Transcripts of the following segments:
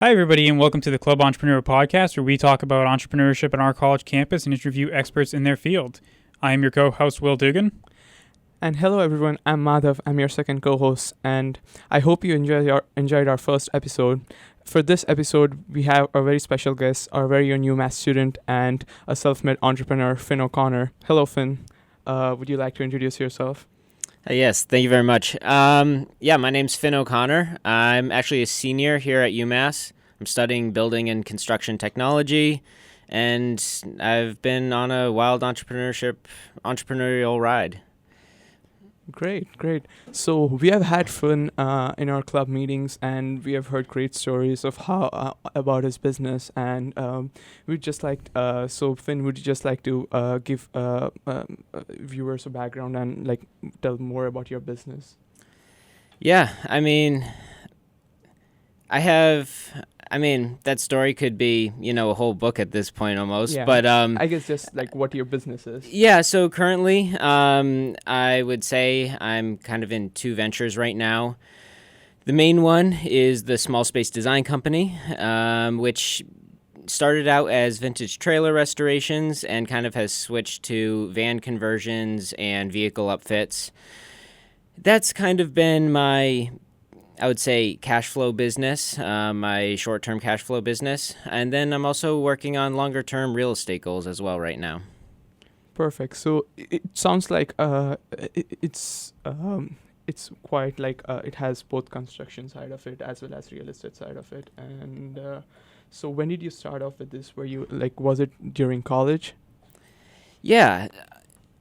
Hi, everybody, and welcome to the Club Entrepreneur Podcast, where we talk about entrepreneurship on our college campus and interview experts in their field. I am your co-host, Will Duggan. And hello, everyone. I'm Madhav. I'm your second co-host, and I hope you enjoyed our first episode. For this episode, we have a very special guest, our very own UMass student and a self-made entrepreneur, Finn O'Connor. Hello, Finn. Would you like to introduce yourself? Yes, thank you very much. My name's Finn O'Connor. I'm actually a senior here at UMass. I'm studying building and construction technology, and I've been on a wild entrepreneurial ride. Great. So we have had fun in our club meetings, and we have heard great stories of how about his business. And we'd just like, so Finn, would you just like to give viewers a background and like tell more about your business? Yeah, that story could be, a whole book at this point almost. Yeah, but I guess just like what your business is. Yeah, so currently, I would say I'm kind of in two ventures right now. The main one is the Small Space Design Company, which started out as vintage trailer restorations and kind of has switched to van conversions and vehicle upfits. That's kind of been my, I would say, cash flow business, my short-term cash flow business. And then I'm also working on longer-term real estate goals as well right now. Perfect. So it sounds like it's quite like it has both construction side of it as well as real estate side of it. And so when did you start off with this? Was it during college? Yeah,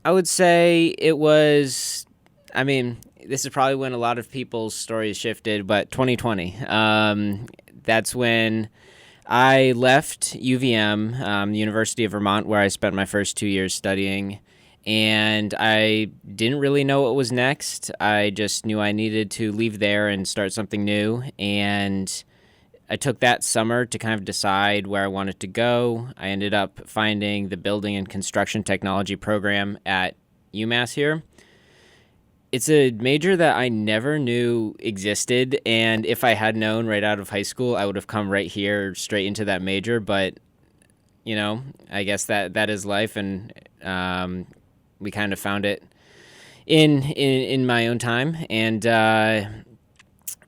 I would say it was, this is probably when a lot of people's stories shifted, but 2020. That's when I left UVM, the University of Vermont, where I spent my first 2 years studying, and I didn't really know what was next. I just knew I needed to leave there and start something new, and I took that summer to kind of decide where I wanted to go. I ended up finding the Building and Construction Technology program at UMass here. It's a major that I never knew existed, and if I had known right out of high school, I would have come right here straight into that major, but, I guess that is life, and we kind of found it in my own time, and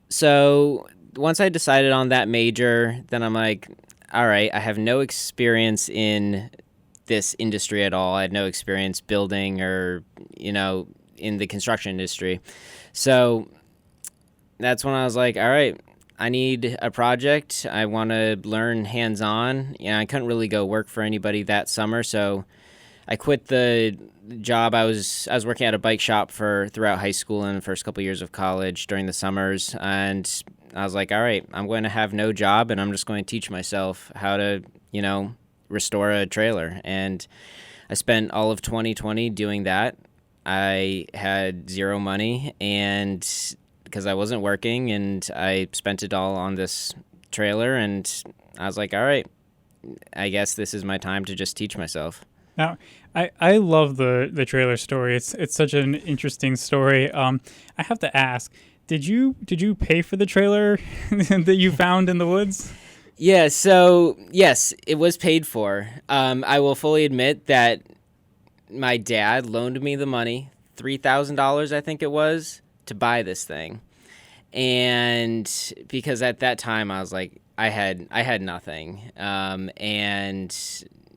so once I decided on that major, then I'm like, all right, I have no experience in this industry at all. I had no experience building or, in the construction industry. So that's when I was like, all right, I need a project. I want to learn hands-on. I couldn't really go work for anybody that summer, so I quit the job. I was working at a bike shop throughout high school and the first couple years of college during the summers, and I was like, all right, I'm going to have no job, and I'm just going to teach myself how to, restore a trailer. And I spent all of 2020 doing that. I had zero money, and because I wasn't working, and I spent it all on this trailer, and I was like, all right, I guess this is my time to just teach myself. Now, I love the trailer story. It's such an interesting story. I have to ask, did you pay for the trailer that you found in the woods? Yeah, so yes, it was paid for. I will fully admit that my dad loaned me the money, $3,000 I think it was, to buy this thing. And because at that time I was like, I had nothing. And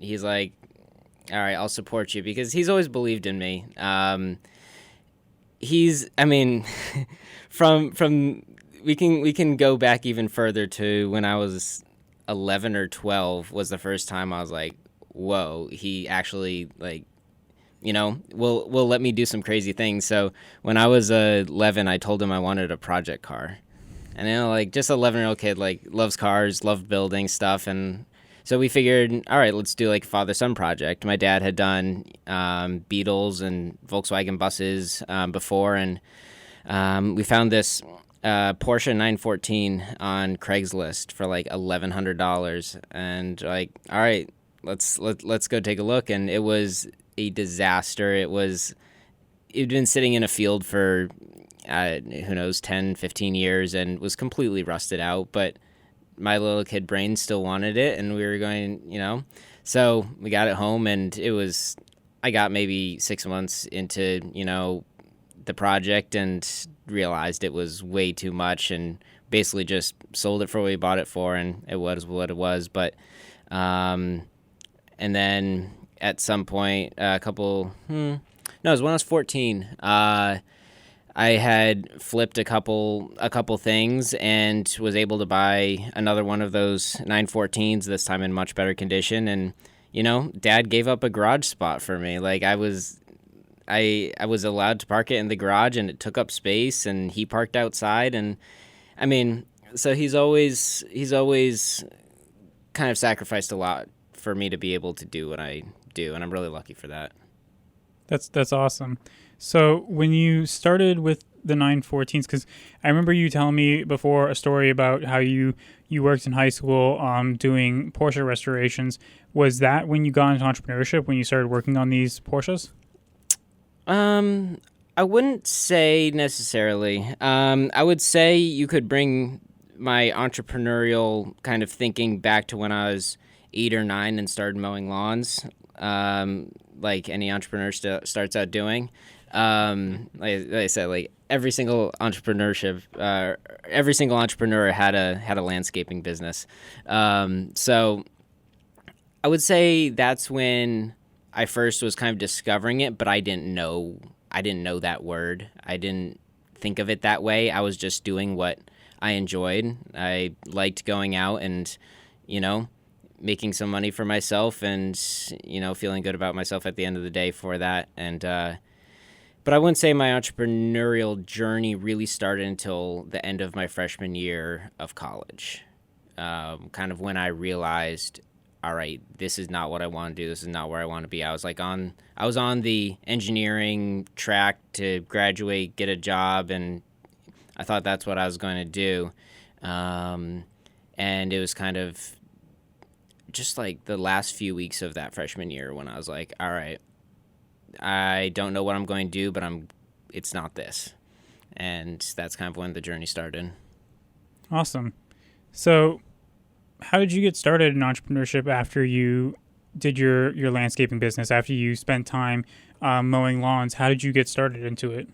he's like, all right, I'll support you, because he's always believed in me. We can go back even further to when I was 11 or 12 was the first time I was like, whoa, he actually will let me do some crazy things. So when I was 11, I told him I wanted a project car. And just an 11-year-old kid loves cars, loved building stuff, and so we figured, all right, let's do a father-son project. My dad had done Beetles and Volkswagen buses before, and we found this Porsche 914 on Craigslist for $1,100, and all right, let's go take a look. And it was a disaster. It'd been sitting in a field for who knows, 10, 15 years, and was completely rusted out, but my little kid brain still wanted it, and we were going, so we got it home, and I got maybe 6 months into, the project and realized it was way too much, and basically just sold it for what we bought it for, and it was what it was. But, and then at some point, it was when I was 14, I had flipped a couple things and was able to buy another one of those 914s, this time in much better condition. And, Dad gave up a garage spot for me. Like I was allowed to park it in the garage, and it took up space, and he parked outside. And I mean, so he's always kind of sacrificed a lot for me to be able to do what I do. And I'm really lucky for that. That's awesome. So when you started with the 914s, because I remember you telling me before a story about how you worked in high school doing Porsche restorations. Was that when you got into entrepreneurship, when you started working on these Porsches? I wouldn't say necessarily. I would say you could bring my entrepreneurial kind of thinking back to when I was 8 or 9 and started mowing lawns, like any entrepreneur starts out doing. Like I said, like every single entrepreneur had a landscaping business. So I would say that's when I first was kind of discovering it, but I didn't know that word. I didn't think of it that way. I was just doing what I enjoyed. I liked going out and, making some money for myself and, feeling good about myself at the end of the day for that. And, but I wouldn't say my entrepreneurial journey really started until the end of my freshman year of college. Kind of when I realized, all right, this is not what I want to do. This is not where I want to be. I was on the engineering track to graduate, get a job, and I thought that's what I was going to do. And it was kind of just like the last few weeks of that freshman year when I was like, all right, I don't know what I'm going to do, but it's not this. And that's kind of when the journey started. Awesome. So how did you get started in entrepreneurship after you did your landscaping business, after you spent time mowing lawns? How did you get started into it?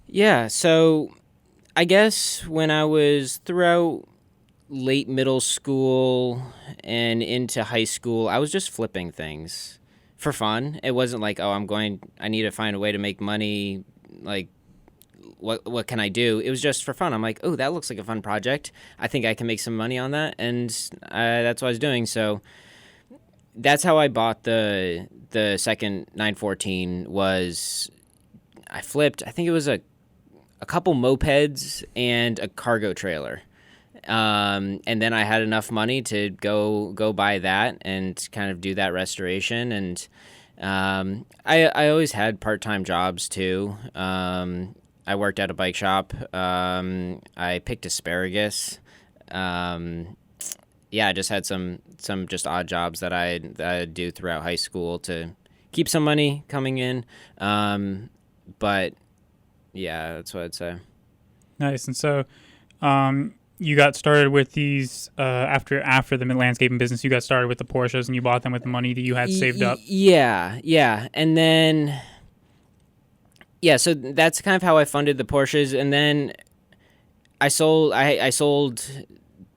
Yeah, so I guess when I was throughout late middle school and into high school, I was just flipping things for fun. It wasn't like, I need to find a way to make money. Like, what can I do? It was just for fun. I'm like, oh, that looks like a fun project. I think I can make some money on that. And that's what I was doing. So that's how I bought the second 914 was I flipped, I think it was a couple mopeds and a cargo trailer. And then I had enough money to go buy that and kind of do that restoration. And I always had part-time jobs too. I worked at a bike shop. I picked asparagus. I just had some just odd jobs that I'd do throughout high school to keep some money coming in. But yeah, that's what I'd say. Nice. And so, you got started with these after the landscaping business. You got started with the Porsches, and you bought them with the money that you had saved up. Yeah, and then so that's kind of how I funded the Porsches, and then I sold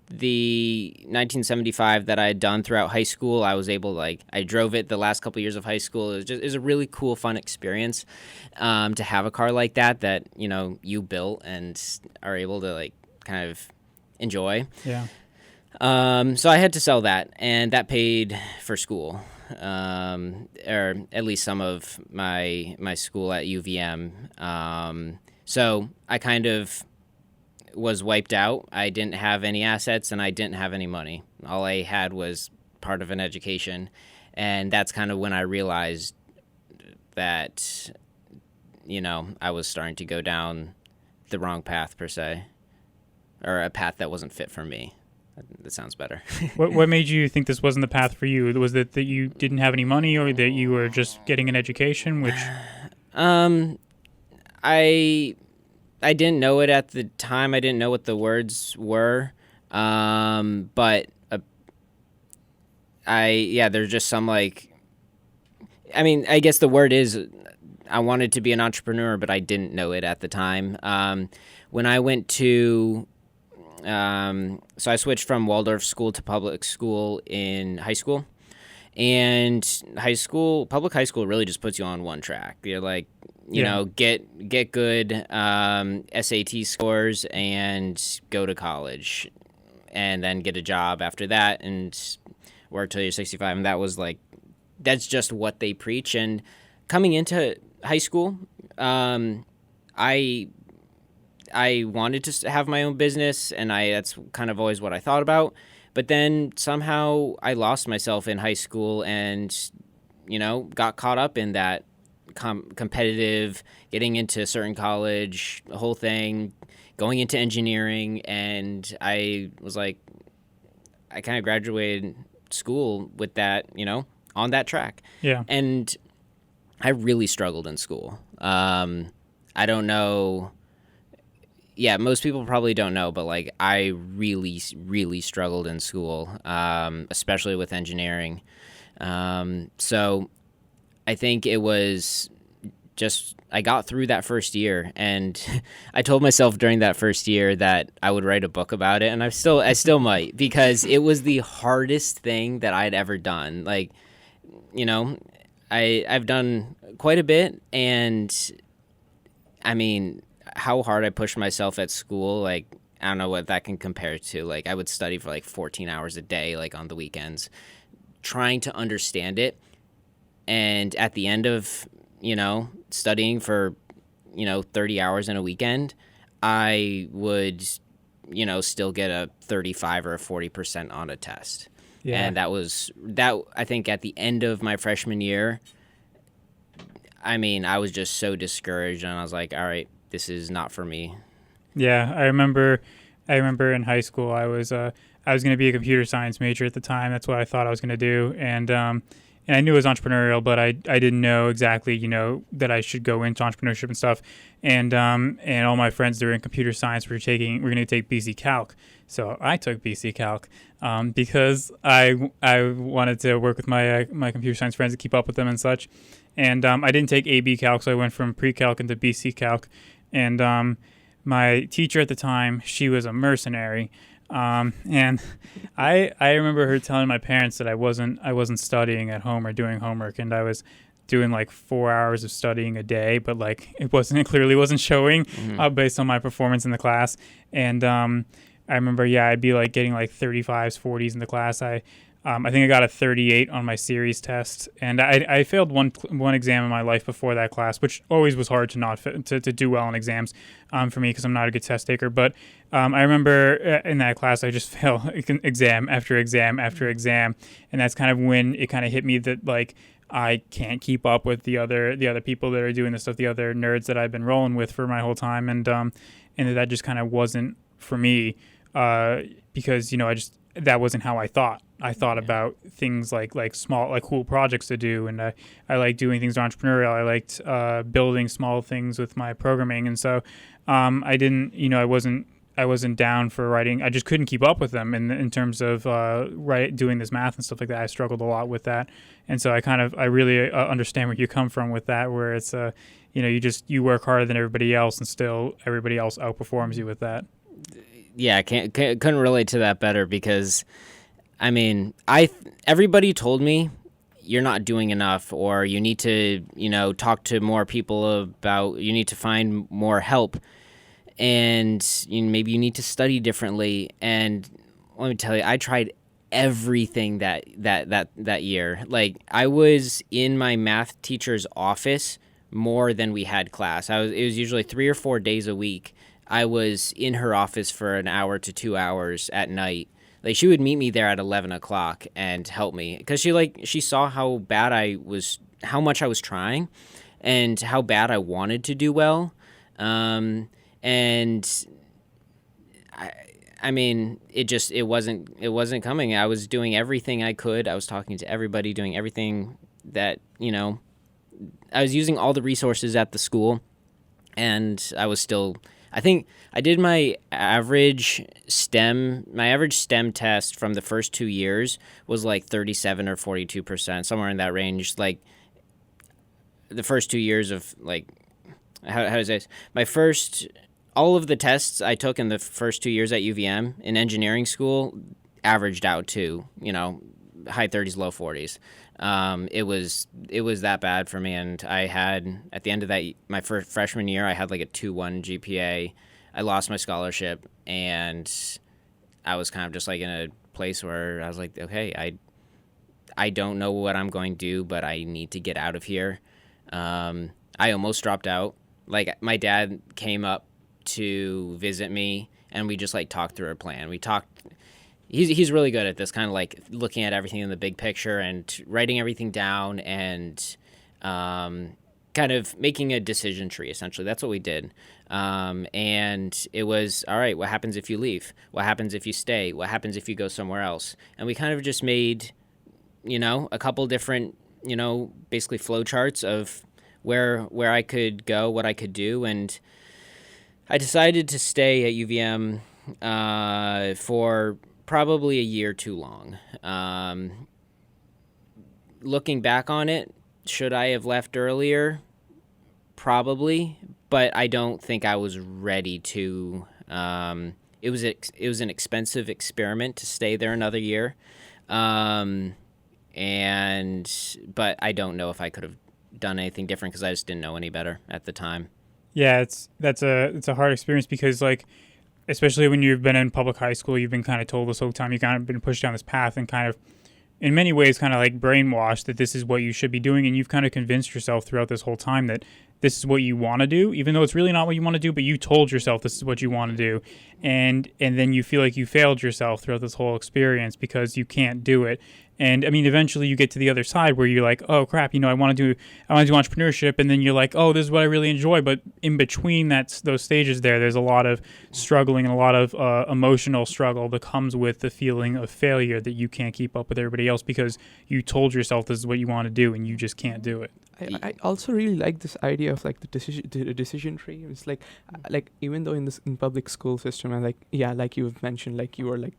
the 1975 that I had done throughout high school. I was able to, I drove it the last couple years of high school. It was a really cool, fun experience to have a car like that you built and are able to kind of enjoy. Yeah. So I had to sell that, and that paid for school, or at least some of my school at UVM. So I kind of was wiped out. I didn't have any assets, and I didn't have any money. All I had was part of an education, and that's kind of when I realized that, I was starting to go down the wrong path per se, or a path that wasn't fit for me. That sounds better. What made you think this wasn't the path for you? Was it that you didn't have any money, or that you were just getting an education? Which, I didn't know it at the time. I didn't know what the words were. But there's just some like, I mean, I guess the word is I wanted to be an entrepreneur, but I didn't know it at the time. When I went to, so I switched from Waldorf school to public school in high school. And public high school really just puts you on one track. You're like, you know, get good SAT scores and go to college, and then get a job after that and work till you're 65. And that was like, that's just what they preach. And coming into high school, I wanted to have my own business, and that's kind of always what I thought about. But then somehow I lost myself in high school and, you know, got caught up in that competitive, getting into a certain college, the whole thing, going into engineering. And I was like, I kind of graduated school with that, you know, on that track. Yeah. And I really struggled in school. I don't know. Yeah, most people probably don't know, but like I really, really struggled in school, especially with engineering. So I think it was just I got through that first year, and I told myself during that first year that I would write a book about it, and I still might, because it was the hardest thing that I'd ever done. Like, you know, I've done quite a bit, and I mean, how hard I pushed myself at school, like, I don't know what that can compare to. Like, I would study for like 14 hours a day, like on the weekends, trying to understand it. And at the end of, you know, studying for, you know, 30 hours in a weekend, I would, you know, still get a 35 or a 40% on a test. Yeah. And that I think at the end of my freshman year, I mean, I was just so discouraged, and I was like, all right, this is not for me. Yeah, I remember in high school I was going to be a computer science major at the time. That's what I thought I was going to do, and I knew it was entrepreneurial, but I didn't know exactly, you know, that I should go into entrepreneurship and stuff. And all my friends that were in computer science were going to take BC Calc. So I took BC Calc because I wanted to work with my computer science friends to keep up with them and such. And I didn't take AB Calc, so I went from pre-Calc into BC Calc. And my teacher at the time, she was a mercenary. And I remember her telling my parents that I wasn't studying at home or doing homework, and I was doing like 4 hours of studying a day, but like it clearly wasn't showing based on my performance in the class. And I remember, I'd be like getting like 35s, 40s in the class. I think I got a 38 on my series test, and I failed one exam in my life before that class, which always was hard to do well in exams for me because I'm not a good test taker. But I remember in that class I just failed exam after exam after exam, and that's kind of when it kind of hit me that like I can't keep up with the other people that are doing this stuff, the other nerds that I've been rolling with for my whole time, and that just kind of wasn't for me because that wasn't how I thought. I thought about things like small, like cool projects to do, and I like doing things entrepreneurial. I liked building small things with my programming, and so I didn't, I wasn't down for writing. I just couldn't keep up with them in terms of doing this math and stuff like that. I struggled a lot with that, and so I really understand where you come from with that, where it's you work harder than everybody else, and still everybody else outperforms you with that. Yeah, couldn't relate to that better because, I mean, everybody told me you're not doing enough, or you need to, talk to more people about, you need to find more help, and maybe you need to study differently. And let me tell you, I tried everything that year. Like, I was in my math teacher's office more than we had class. It was usually 3 or 4 days a week. I was in her office for an hour to 2 hours at night. Like, she would meet me there at 11 o'clock and help me because she saw how much I was trying and how bad I wanted to do well. And I mean, it wasn't coming. I was doing everything I could. I was talking to everybody, doing everything that, I was using all the resources at the school, and I I think I did my average STEM test from the first 2 years was like 37 or 42%, somewhere in that range. Like the first 2 years of like, how is this? All of the tests I took in the first 2 years at UVM in engineering school averaged out to, high 30s, low 40s. It was that bad for me, and I had, at the end of that, my first freshman year, I had like a 2.1 GPA. I lost my scholarship, and I was kind of just like in a place where I was like, okay, I don't know what I'm going to do, but I need to get out of here. I almost dropped out. Like, my dad came up to visit me, and we just like talked through our plan. We talked. He's really good at this, kind of like looking at everything in the big picture and writing everything down and kind of making a decision tree, essentially. That's what we did. And it was, all right, what happens if you leave? What happens if you stay? What happens if you go somewhere else? And we kind of just made, a couple different, basically flow charts of where I could go, what I could do. And I decided to stay at UVM for probably a year too long. Looking back on it, should I have left earlier? Probably, but I don't think I was ready to. It was an expensive experiment to stay there another year, but I don't know if I could have done anything different because I just didn't know any better at the time. Yeah, it's a hard experience because, like, especially when you've been in public high school, you've been kind of told this whole time, you've kind of been pushed down this path and kind of, in many ways, kind of like brainwashed that this is what you should be doing. And you've kind of convinced yourself throughout this whole time that this is what you want to do, even though it's really not what you want to do, but you told yourself this is what you want to do. And then you feel like you failed yourself throughout this whole experience because you can't do it. And I mean, eventually you get to the other side where you're like, oh crap, I want to do entrepreneurship. And then you're like, oh, this is what I really enjoy. But in between those stages there's a lot of struggling and a lot of emotional struggle that comes with the feeling of failure that you can't keep up with everybody else because you told yourself this is what you want to do and you just can't do it. I also really like this idea of like the decision tree. It's like even though in public school system and like you've mentioned, like you were like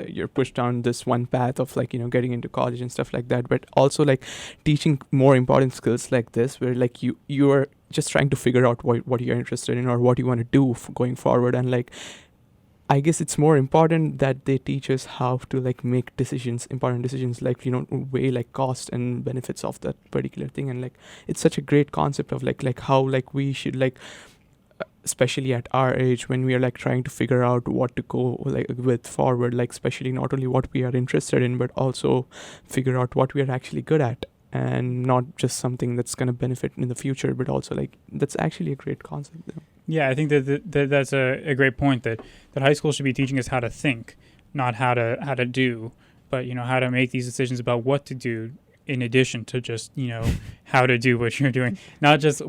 you're pushed down this one path of like getting into college and stuff like that, but also like teaching more important skills like this where like you are just trying to figure out what you're interested in or what you want to do going forward. And like I guess it's more important that they teach us how to like make important decisions, like weigh like cost and benefits of that particular thing. And like it's such a great concept of like how like we should like, especially at our age when we are like trying to figure out what to go like with forward, like especially not only what we are interested in but also figure out what we are actually good at, and not just something that's going to benefit in the future, but also like that's actually a great concept though. Yeah, I think that's a great point, that high school should be teaching us how to think, not how to do, but how to make these decisions about what to do in addition to just how to do what you're doing, not just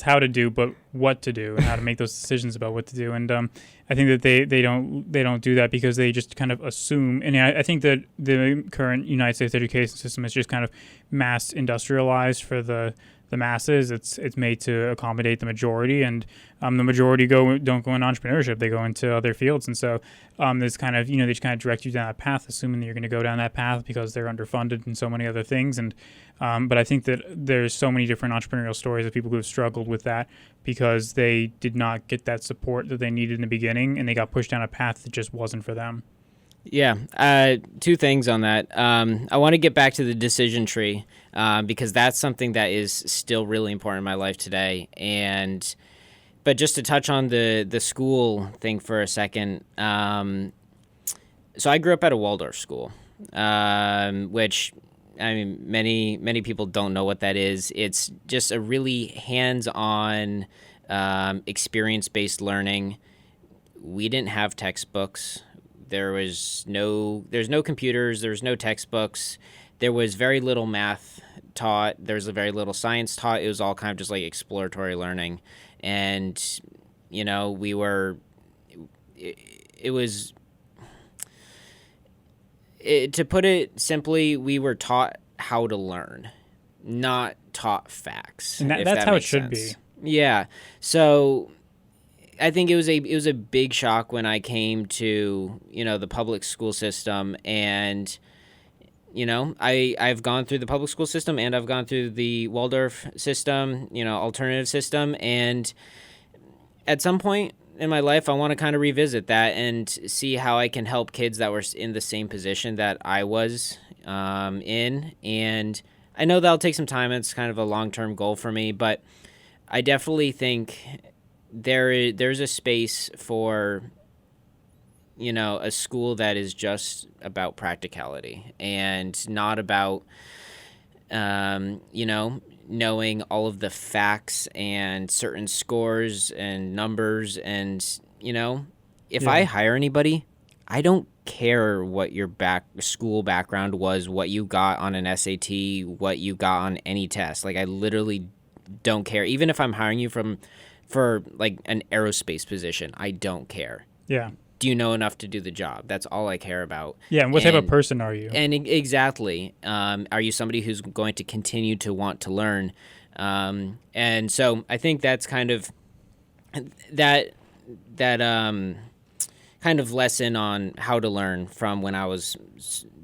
how to do, but what to do and how to make those decisions about what to do. And I think that they don't do that because they just kind of assume. And I think that the current United States education system is just kind of mass industrialized for the masses. It's made to accommodate the majority, and the majority don't go into entrepreneurship; they go into other fields. And so there's kind of they just kind of direct you down that path, assuming that you're going to go down that path because they're underfunded and so many other things. And but I think that there's so many different entrepreneurial stories of people who have struggled with that because they did not get that support that they needed in the beginning, and they got pushed down a path that just wasn't for them. Yeah, two things on that. I want to get back to the decision tree because that's something that is still really important in my life today. But just to touch on the school thing for a second, so I grew up at a Waldorf school, which I mean many people don't know what that is. It's just a really hands-on, experience-based learning. We didn't have textbooks. There's no computers, there's no textbooks, there was very little math taught, there's very little science taught. It was all kind of just like exploratory learning. And to put it simply, we were taught how to learn, not taught facts. And that's how it should be. Yeah. So I think it was a big shock when I came to, the public school system, and I've gone through the public school system and I've gone through the Waldorf system, alternative system, and at some point in my life I want to kind of revisit that and see how I can help kids that were in the same position that I was in. And I know that'll take some time. It's kind of a long-term goal for me, but I definitely think there's a space for a school that is just about practicality and not about knowing all of the facts and certain scores and numbers. And if I hire anybody, I don't care what your school background was, what you got on an SAT, what you got on any test. Like, I literally don't care. Even if I'm hiring you for like an aerospace position, I don't care. Yeah. Do you know enough to do the job? That's all I care about. Yeah, and what type of person are you? And exactly. Are you somebody who's going to continue to want to learn? And so I think that's kind of that kind of lesson on how to learn from when I was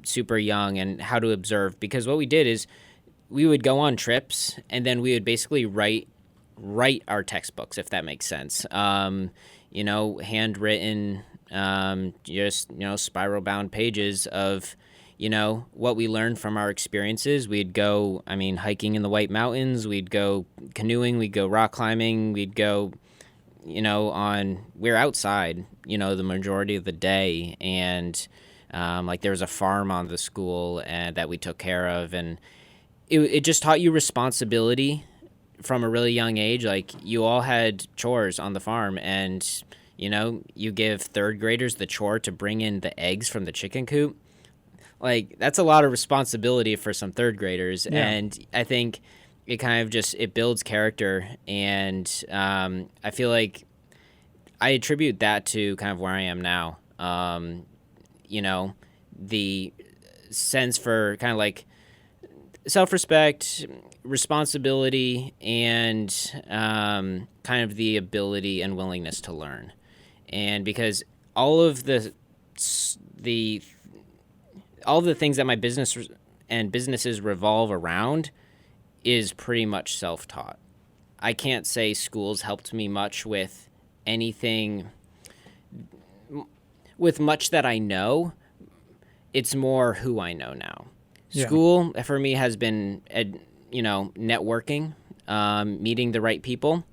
super young and how to observe. Because what we did is we would go on trips and then we would basically write our textbooks, if that makes sense. Handwritten, just spiral bound pages of what we learned from our experiences. We'd go hiking in the White Mountains, we'd go canoeing, we'd go rock climbing, we'd go we're outside the majority of the day, and there was a farm on the school and that we took care of, and it just taught you responsibility from a really young age. Like, you all had chores on the farm, and you give third graders the chore to bring in the eggs from the chicken coop. Like, that's a lot of responsibility for some third graders. Yeah. And I think it kind of it builds character. And I feel like I attribute that to kind of where I am now. The sense for kind of like self-respect, responsibility, and kind of the ability and willingness to learn. And because all of the things that my business and businesses revolve around is pretty much self-taught. I can't say schools helped me much with anything, with much that I know. It's more who I know now. Yeah. School for me has been, networking, meeting the right people.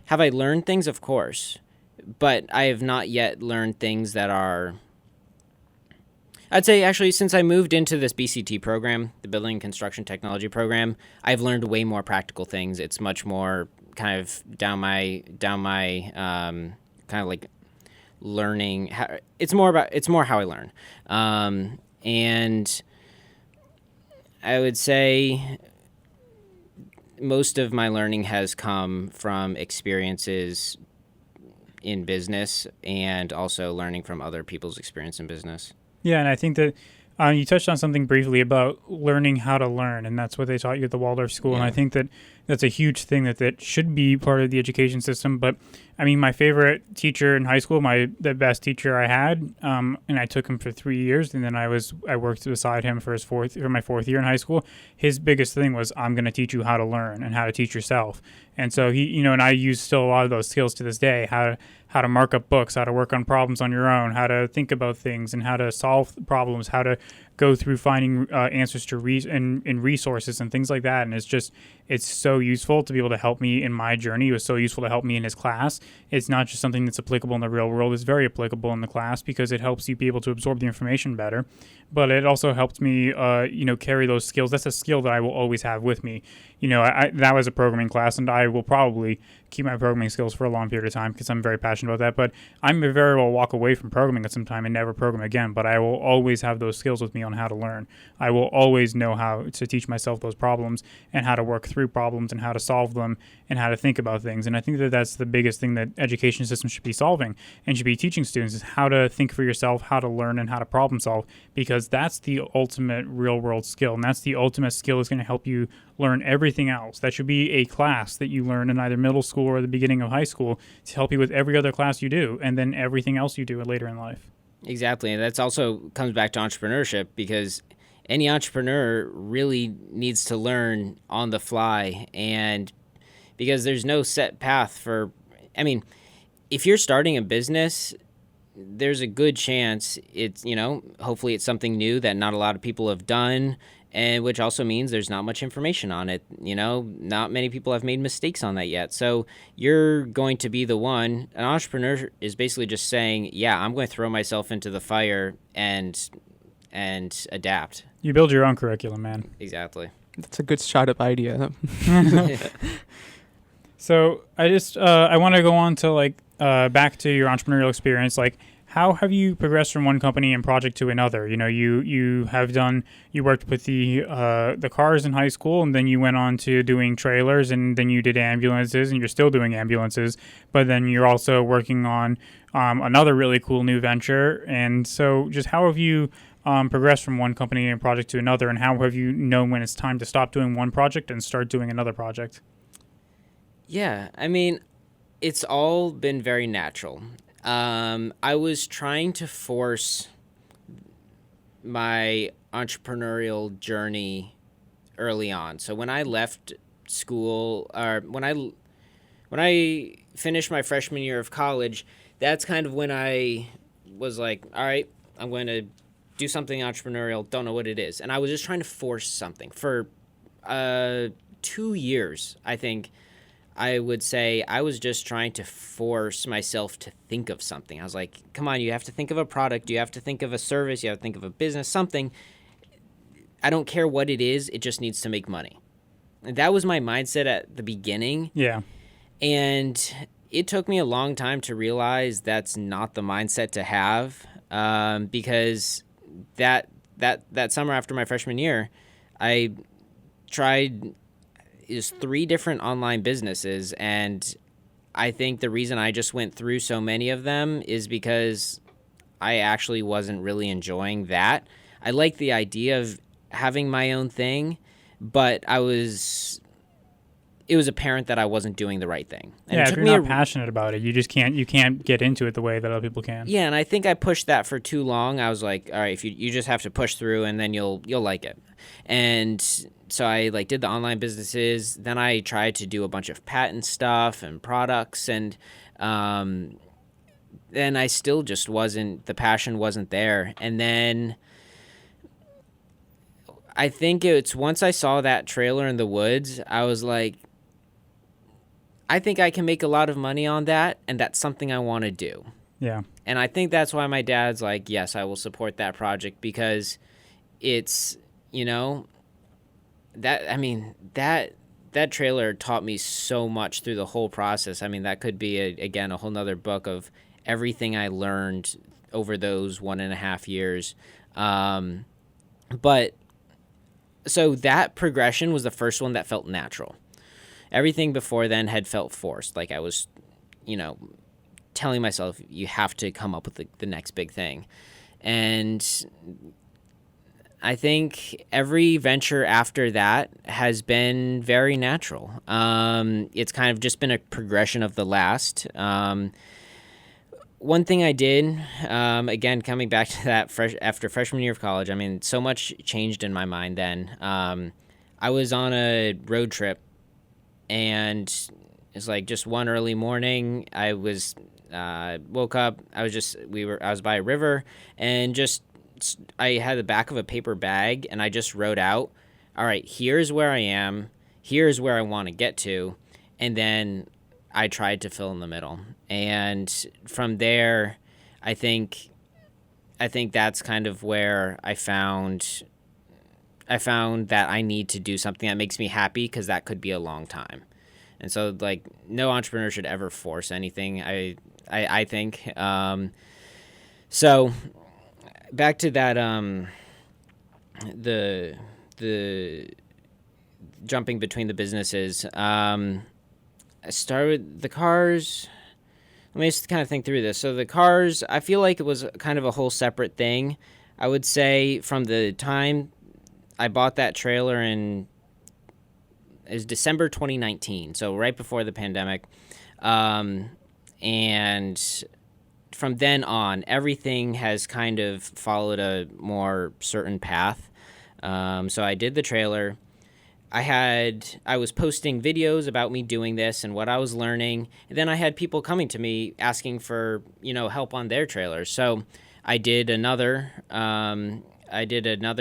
Have I learned things? Of course. But I have not yet learned things that are... I'd say, actually, since I moved into this BCT program, the Building and Construction Technology program, I've learned way more practical things. It's much more kind of down my kind of like learning. It's more how I learn. And I would say most of my learning has come from experiences in business and also learning from other people's experience in business. Yeah, and I think that you touched on something briefly about learning how to learn, and that's what they taught you at the Waldorf School. Yeah. And I think that that's a huge thing that should be part of the education system. But my favorite teacher in high school, the best teacher I had, and I took him for 3 years, and then I worked beside him for my fourth year in high school. His biggest thing was, I'm going to teach you how to learn and how to teach yourself. And so he, and I use still a lot of those skills to this day, how to mark up books, how to work on problems on your own, how to think about things and how to solve problems, how to go through finding answers to resources and things like that. And it's so useful to be able to help me in my journey. It was so useful to help me in his class. It's not just something that's applicable in the real world. It's very applicable in the class because it helps you be able to absorb the information better. But it also helped me, carry those skills. That's a skill that I will always have with me. That was a programming class, and I will probably keep my programming skills for a long period of time because I'm very passionate about that. But I may very well walk away from programming at some time and never program again. But I will always have those skills with me on on how to learn. I will always know how to teach myself those problems and how to work through problems and how to solve them and how to think about things. And I think that that's the biggest thing that education system should be solving and should be teaching students is how to think for yourself, how to learn, and how to problem solve, because that's the ultimate real world skill. And that's the ultimate skill that's going to help you learn everything else. That should be a class that you learn in either middle school or the beginning of high school to help you with every other class you do and then everything else you do later in life. Exactly. And that's also comes back to entrepreneurship, because any entrepreneur really needs to learn on the fly, and because there's no set path for, I mean, if you're starting a business, there's a good chance it's, hopefully it's something new that not a lot of people have done, and which also means there's not much information on it. Not many people have made mistakes on that yet. So you're going to be the one. An entrepreneur is basically just saying, yeah, I'm going to throw myself into the fire and adapt. You build your own curriculum, man. Exactly. That's a good startup idea. So I want to go on to back to your entrepreneurial experience. How have you progressed from one company and project to another? You worked with the cars in high school, and then you went on to doing trailers, and then you did ambulances, and you're still doing ambulances, but then you're also working on another really cool new venture. And so just how have you progressed from one company and project to another, and how have you known when it's time to stop doing one project and start doing another project? Yeah, I mean, it's all been very natural. I was trying to force my entrepreneurial journey early on. So when I left school, or when I finished my freshman year of college, that's kind of when I was like, all right, I'm going to do something entrepreneurial, don't know what it is. And I was just trying to force something. For 2 years, I think, I would say I was just trying to force myself to think of something. I was like, come on, you have to think of a product, you have to think of a service, you have to think of a business, something. I don't care what it is, it just needs to make money. And that was my mindset at the beginning. Yeah. And it took me a long time to realize that's not the mindset to have, because that summer after my freshman year, I tried is 3 different online businesses, and I think the reason I just went through so many of them is because I actually wasn't really enjoying that. I like the idea of having my own thing, but it was apparent that I wasn't doing the right thing. And yeah, if you're not passionate about it, you can't get into it the way that other people can. Yeah, and I think I pushed that for too long. I was like, all right, if you just have to push through, and then you'll like it. And so I did the online businesses. Then I tried to do a bunch of patent stuff and products, and then I still just the passion wasn't there. And then I think it's once I saw that trailer in the woods, I was like, I think I can make a lot of money on that, and that's something I want to do. Yeah. And I think that's why my dad's like, yes, I will support that project, because it's, that trailer taught me so much through the whole process. I mean, that could be, a whole nother book of everything I learned over those 1.5 years. But so that progression was the first one that felt natural. Everything before then had felt forced. Like I was, telling myself, you have to come up with the next big thing. And I think every venture after that has been very natural. It's kind of just been a progression of the last. One thing I did, again, coming back to that after freshman year of college, I mean, so much changed in my mind then. I was on a road trip, and it's just one early morning. I was woke up. I was by a river, and I had the back of a paper bag, and I just wrote out, all right, here's where I am, here's where I want to get to, and then I tried to fill in the middle. And from there, I think that's kind of where I found that I need to do something that makes me happy, because that could be a long time. And so, no entrepreneur should ever force anything, I think. So back to that the jumping between the businesses. I started with the cars. Let me just kind of think through this. So the cars, I feel like it was kind of a whole separate thing. I would say from the time I bought that trailer it was December 2019, so right before the pandemic. And from then on, everything has kind of followed a more certain path. So I did the trailer. I was posting videos about me doing this and what I was learning. And then I had people coming to me asking for, help on their trailers. So I did another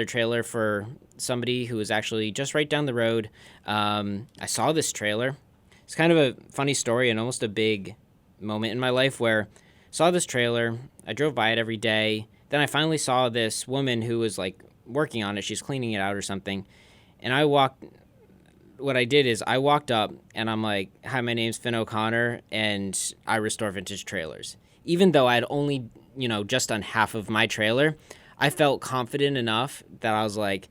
trailer for somebody who was actually just right down the road. I saw this trailer. It's kind of a funny story and almost a big moment in my life where I saw this trailer. I drove by it every day. Then I finally saw this woman who was like working on it. She's cleaning it out or something. And what I did is I walked up and I'm like, hi, my name's Finn O'Connor and I restore vintage trailers. Even though I'd only, just done half of my trailer, I felt confident enough that I was like,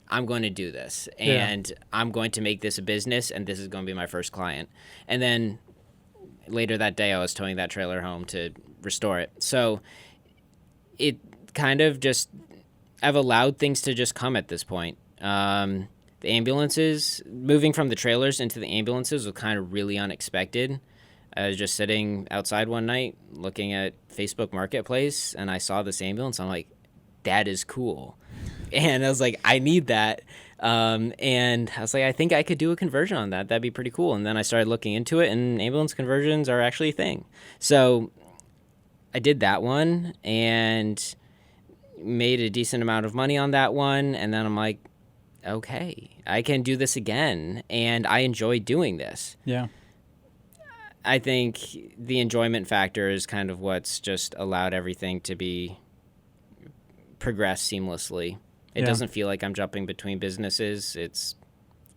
I'm going to do this and I'm going to make this a business and this is going to be my first client. And then later that day I was towing that trailer home to restore it. So it kind of just, I've allowed things to just come at this point. The ambulances, moving from the trailers into the ambulances was kind of really unexpected. I was just sitting outside one night looking at Facebook Marketplace and I saw this ambulance. I'm like, that is cool. And I was like, I need that. And I was like, I think I could do a conversion on that. That'd be pretty cool. And then I started looking into it and ambulance conversions are actually a thing. So I did that one and made a decent amount of money on that one. And then I'm like, okay, I can do this again, and I enjoy doing this. Yeah. I think the enjoyment factor is kind of what's just allowed everything to progress seamlessly. It doesn't feel like I'm jumping between businesses. It's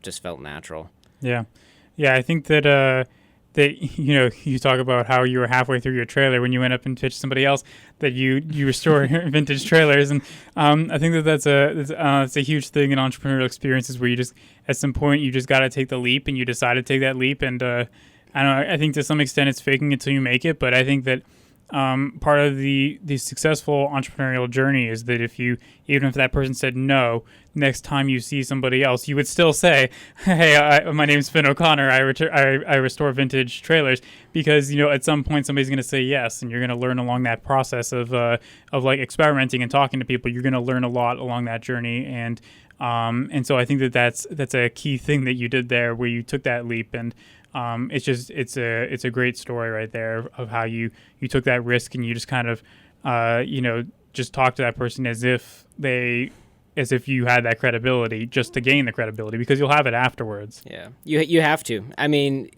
just felt natural. Yeah. Yeah, I think that you talk about how you were halfway through your trailer when you went up and pitched somebody else that you restore vintage trailers, and I think that's a huge thing in entrepreneurial experiences where you just at some point you just got to take the leap and you decide to take that leap, and I don't know, I think to some extent it's faking it till you make it, but I think that part of the successful entrepreneurial journey is that even if that person said no, next time you see somebody else, you would still say, hey, my name's Finn O'Connor. I restore vintage trailers, because at some point somebody's going to say yes, and you're going to learn along that process of like experimenting and talking to people. You're going to learn a lot along that journey, and so I think that's a key thing that you did there, where you took that leap, and it's a great story right there of how you took that risk and you just kind of just talk to that person as if you had that credibility, just to gain the credibility, because you'll have it afterwards. Yeah, you have to. I mean,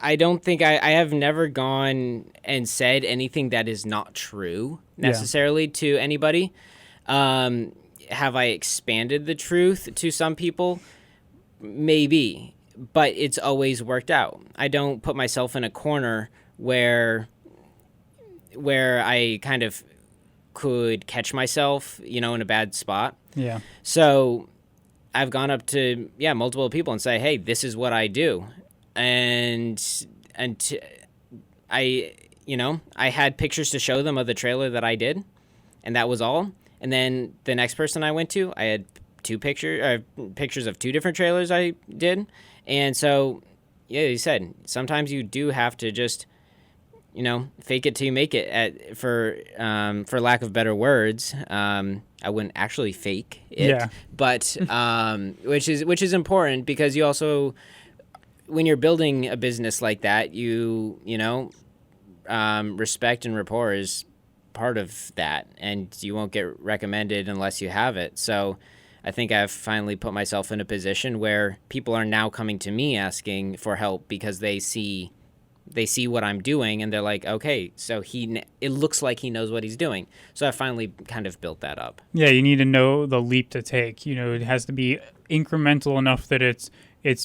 I don't think I have never gone and said anything that is not true necessarily to anybody. Have I expanded the truth to some people? Maybe. But it's always worked out. I don't put myself in a corner where I kind of could catch myself, in a bad spot. Yeah. So I've gone up to multiple people and say, hey, this is what I do, and I had pictures to show them of the trailer that I did, and that was all. And then the next person I went to, I had pictures of two different trailers I did. And so, you said sometimes you do have to just, fake it till you make it. For lack of better words, I wouldn't actually fake it, but which is important, because you also, when you're building a business like that, respect and rapport is part of that, and you won't get recommended unless you have it. So I think I've finally put myself in a position where people are now coming to me asking for help because they see what I'm doing, and they're like, okay, so it looks like he knows what he's doing. So I finally kind of built that up. Yeah, you need to know the leap to take. It has to be incremental enough that it's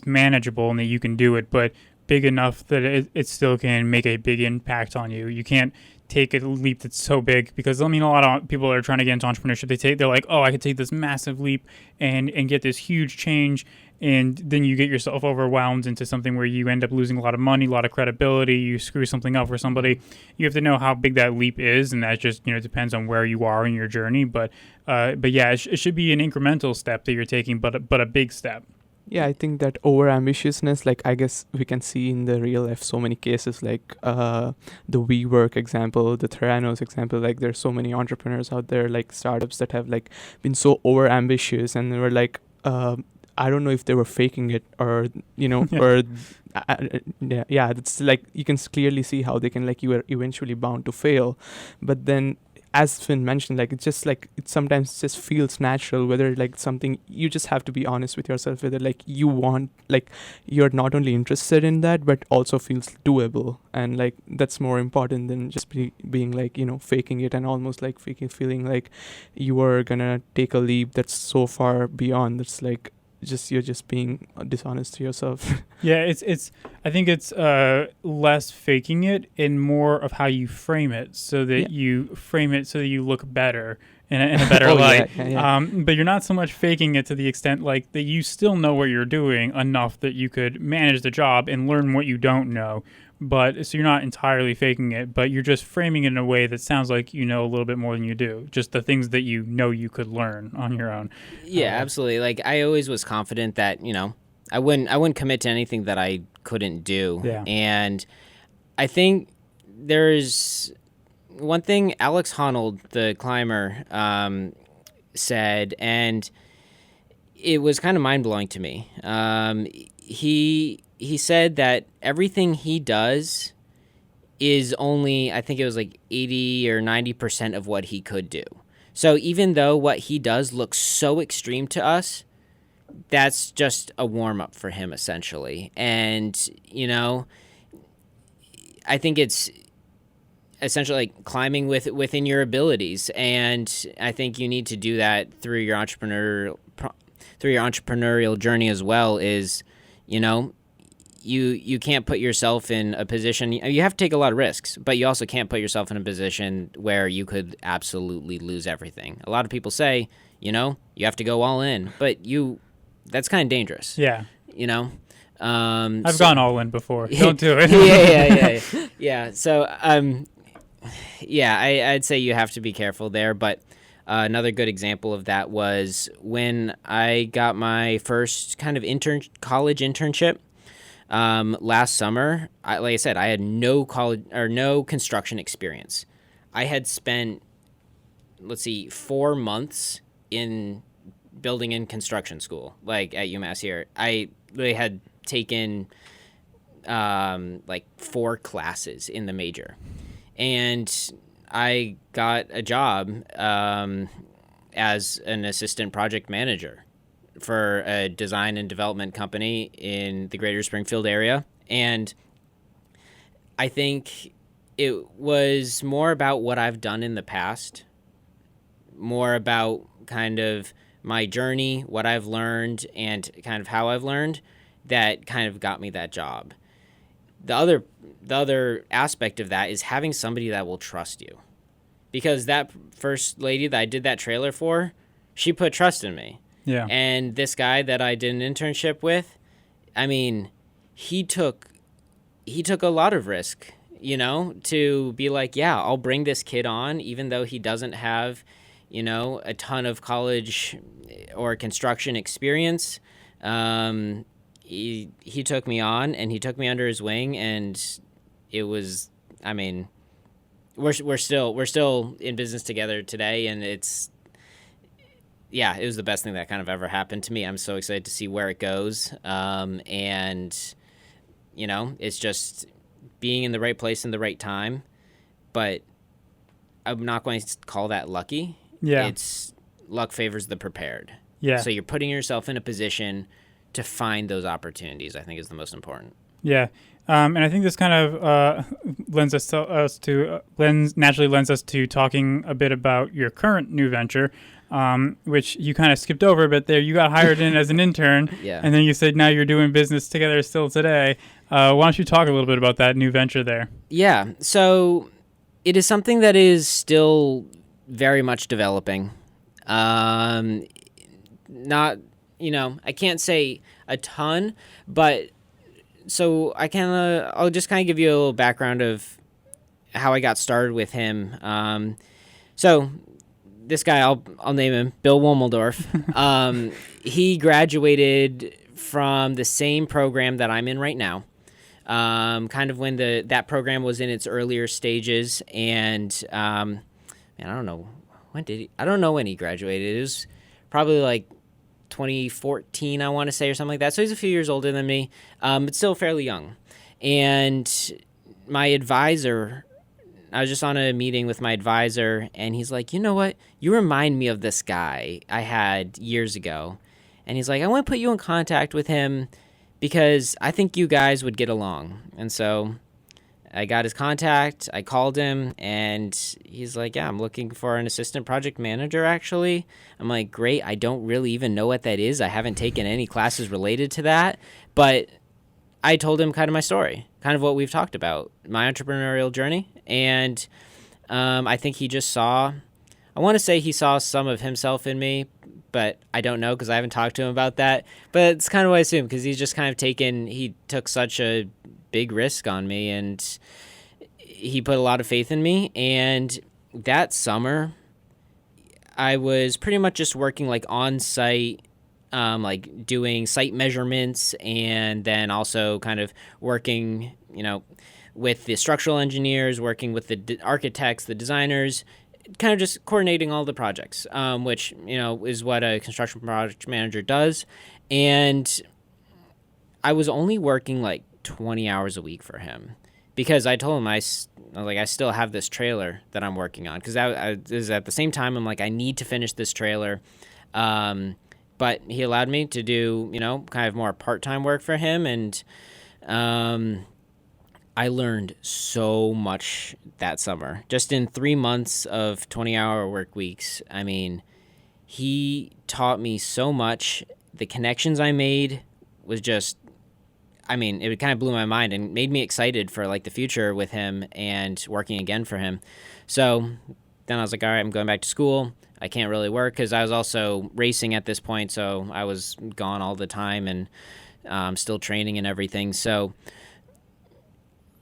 manageable and that you can do it, but big enough that it still can make a big impact on you. You can't take a leap that's so big, because I mean, a lot of people that are trying to get into entrepreneurship, they're like, oh, I could take this massive leap and get this huge change, and then you get yourself overwhelmed into something where you end up losing a lot of money, a lot of credibility, you screw something up for somebody. You have to know how big that leap is, and that just depends on where you are in your journey. But yeah, it should be an incremental step that you're taking, but a big step. Yeah, I think that over-ambitiousness, like I guess we can see in the real life so many cases, like the WeWork example, the Theranos example. Like there's so many entrepreneurs out there, like startups that have like been so over-ambitious, and they were like, I don't know if they were faking it or or yeah, it's like you can clearly see how they can, like, you are eventually bound to fail, but then, as Finn mentioned, like it's just like it sometimes just feels natural, whether like something you just have to be honest with yourself, whether like you want, like you're not only interested in that but also feels doable, and like that's more important than just being like faking it and almost like feeling like you are gonna take a leap that's so far beyond, that's like you're just being dishonest to yourself. Yeah, it's I think it's less faking it and more of how you frame it, so that you frame it so that you look better in a better light. Yeah. But you're not so much faking it to the extent like that you still know what you're doing enough that you could manage the job and learn what you don't know. But so you're not entirely faking it, but you're just framing it in a way that sounds like you know a little bit more than you do. Just the things that you know you could learn on your own. Yeah, absolutely. Like I always was confident that I wouldn't commit to anything that I couldn't do. Yeah. And I think there's one thing Alex Honnold, the climber, said, and it was kind of mind blowing to me. He said that everything he does is only, I think it was like 80 or 90% of what he could do. So even though what he does looks so extreme to us, that's just a warm-up for him, essentially. And, I think it's essentially like climbing within your abilities. And I think you need to do that through your entrepreneurial journey as well, is, you can't put yourself in a position, you have to take a lot of risks, but you also can't put yourself in a position where you could absolutely lose everything. A lot of people say, you have to go all in, but that's kind of dangerous. Yeah. I've gone all in before. Don't do it. Yeah. So, I'd say you have to be careful there, but another good example of that was when I got my first kind of college internship. Last summer, like I said, I had no construction experience. I had spent, 4 months in building and construction school, like at UMass here. I really had taken 4 classes in the major, and I got a job as an assistant project manager for a design and development company in the greater Springfield area. And I think it was more about what I've done in the past, more about kind of my journey, what I've learned, and kind of how I've learned, that kind of got me that job. The other aspect of that is having somebody that will trust you. Because that first lady that I did that trailer for, she put trust in me. Yeah. And this guy that I did an internship with, I mean, he took a lot of risk, to be like, yeah, I'll bring this kid on, even though he doesn't have, a ton of college or construction experience. He took me on, and he took me under his wing, and it was, I mean, we're still in business together today, and it was the best thing that kind of ever happened to me. I'm so excited to see where it goes. And, it's just being in the right place in the right time. But I'm not going to call that lucky. Yeah. It's luck favors the prepared. Yeah. So you're putting yourself in a position to find those opportunities, I think, is the most important. Yeah. And I think this kind of naturally lends us to talking a bit about your current new venture, which you kind of skipped over a bit there. You got hired in as an intern, Yeah. And then you said now you're doing business together still today. Why don't you talk a little bit about that new venture there? Yeah. So It is something that is still very much developing. Not, I can't say a ton, but so I'll just kind of give you a little background of how I got started with him. So this guy, I'll name him Bill Womeldorf. He graduated from the same program that I'm in right now. Kind of when that program was in its earlier stages, and I don't know I don't know when he graduated. It was probably like 2014, I want to say, or something like that. So he's a few years older than me, but still fairly young. And my advisor, I was just on a meeting with my advisor, and he's like, you know what? You remind me of this guy I had years ago. And he's like, I want to put you in contact with him because I think you guys would get along. And so I got his contact, I called him, and he's like, yeah, I'm looking for an assistant project manager, actually. I'm like, great, I don't really even know what that is. I haven't taken any classes related to that. But I told him kind of my story, kind of what we've talked about, my entrepreneurial journey. And I think he just I want to say he saw some of himself in me, but I don't know because I haven't talked to him about that. But it's kind of what I assume because he's just kind of he took such a big risk on me, and he put a lot of faith in me. And that summer, I was pretty much just working like on site, like doing site measurements, and then also kind of working, with the structural engineers, working with the architects, the designers, kind of just coordinating all the projects, which, is what a construction project manager does. And I was only working like 20 hours a week for him because I told him I still have this trailer that I'm working on because I was at the same time I'm like, I need to finish this trailer. But he allowed me to do, kind of more part-time work for him. And I learned so much that summer. Just in 3 months of 20-hour work weeks, I mean, he taught me so much. The connections I made was just, it kind of blew my mind and made me excited for like the future with him and working again for him. So then I was like, all right, I'm going back to school. I can't really work because I was also racing at this point, so I was gone all the time and still training and everything. So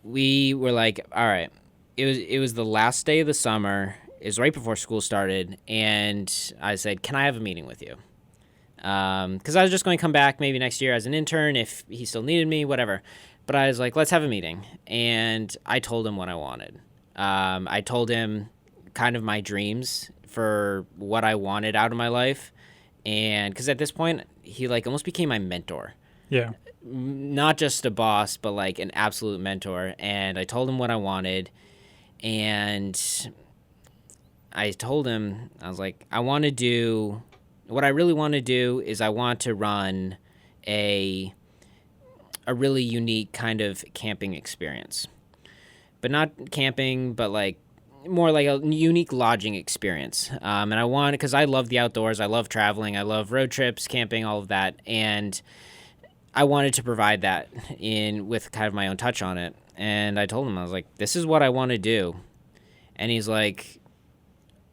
we were like, all right, it was the last day of the summer. It was right before school started, and I said, can I have a meeting with you? Because I was just going to come back maybe next year as an intern if he still needed me, whatever. But I was like, let's have a meeting. And I told him what I wanted. I told him kind of my dreams for what I wanted out of my life. And because at this point, he like almost became my mentor. Yeah. Not just a boss, but like an absolute mentor. And I told him what I wanted. And I told him, I was like, what I really want to do is I want to run a really unique kind of camping experience. But not camping, but like more like a unique lodging experience. And I want, because I love the outdoors, I love traveling, I love road trips, camping, all of that. And I wanted to provide that with kind of my own touch on it. And I told him, I was like, this is what I want to do. And he's like,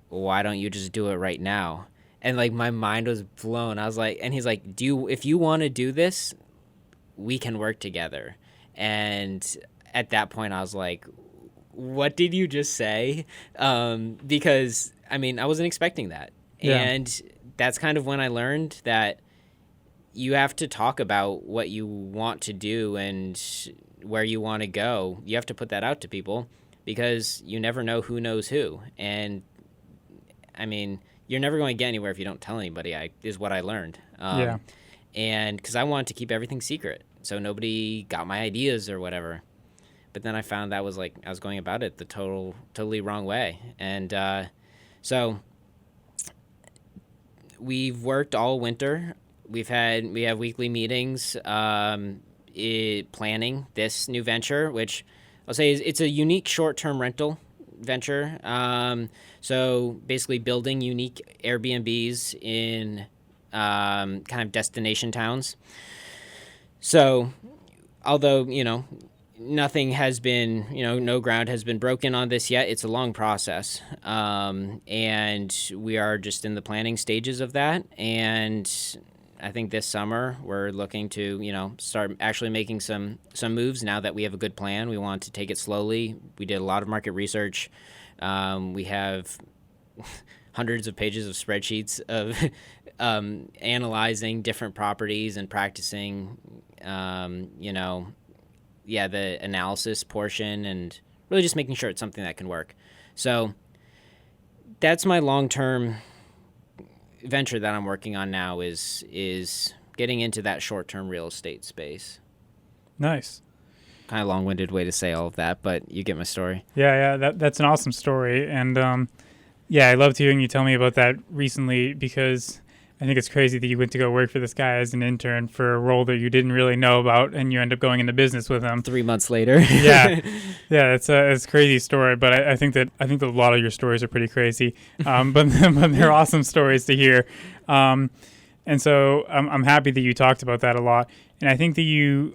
why don't you just do it right now? And like my mind was blown. I was like, and he's like, if you want to do this, we can work together. And at that point I was like, what did you just say? Because I wasn't expecting that. Yeah. And that's kind of when I learned that you have to talk about what you want to do and where you want to go. You have to put that out to people because you never know who knows who. And you're never going to get anywhere if you don't tell anybody, is what I learned. Yeah. And because I wanted to keep everything secret, so nobody got my ideas or whatever. But then I found that was like I was going about it the totally wrong way. And so we've worked all winter. We have weekly meetings planning this new venture, which I'll say it's a unique short-term rental venture. So basically building unique Airbnbs in kind of destination towns. So although, nothing has been, no ground has been broken on this yet. It's a long process. And we are just in the planning stages of that. And I think this summer we're looking to, start actually making some moves now that we have a good plan. We want to take it slowly. We did a lot of market research. We have hundreds of pages of spreadsheets of analyzing different properties and practicing, the analysis portion, and really just making sure it's something that can work. So that's my long-term venture that I'm working on now is getting into that short-term real estate space. Nice. Kind of long-winded way to say all of that, but you get my story. Yeah, that's an awesome story. And I loved hearing you tell me about that recently, because I think it's crazy that you went to go work for this guy as an intern for a role that you didn't really know about, and you end up going into business with him 3 months later. Yeah, it's a crazy story, but I think that a lot of your stories are pretty crazy, but they're awesome stories to hear. And so I'm happy that you talked about that a lot. And I think that you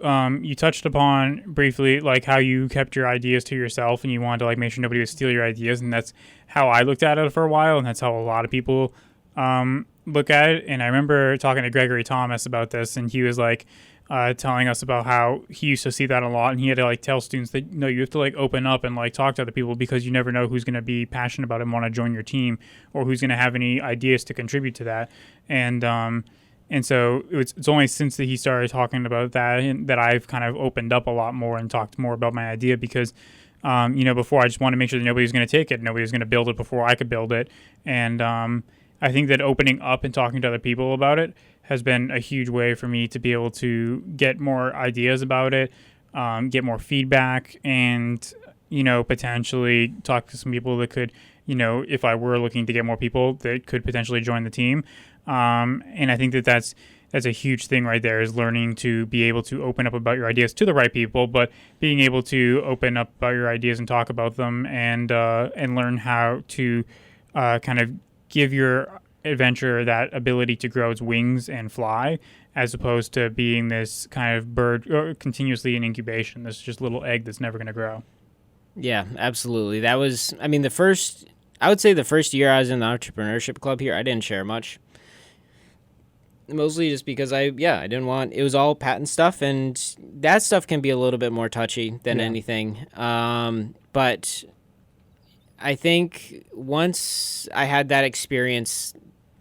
touched upon briefly like how you kept your ideas to yourself, and you wanted to like make sure nobody would steal your ideas, and that's how I looked at it for a while, and that's how a lot of people look at it. And I remember talking to Gregory Thomas about this, and he was like telling us about how he used to see that a lot, and he had to like tell students that no, you have to like open up and like talk to other people, because you never know who's going to be passionate about it and want to join your team, or who's going to have any ideas to contribute to that. And so it's only since that he started talking about that that I've kind of opened up a lot more and talked more about my idea, because before I just wanted to make sure that nobody was going to take it, nobody was going to build it before I could build it. And I think that opening up and talking to other people about it has been a huge way for me to be able to get more ideas about it, get more feedback, and, potentially talk to some people that could, if I were looking to get more people that could potentially join the team. And I think that that's a huge thing right there, is learning to be able to open up about your ideas to the right people, but being able to open up about your ideas and talk about them, and learn how to kind of give your adventure that ability to grow its wings and fly, as opposed to being this kind of bird continuously in incubation, this just little egg that's never going to grow. Yeah, absolutely. That was, I would say the first year I was in the entrepreneurship club here, I didn't share much. Mostly just because I didn't want, it was all patent stuff, and that stuff can be a little bit more touchy than anything. But I think once I had that experience,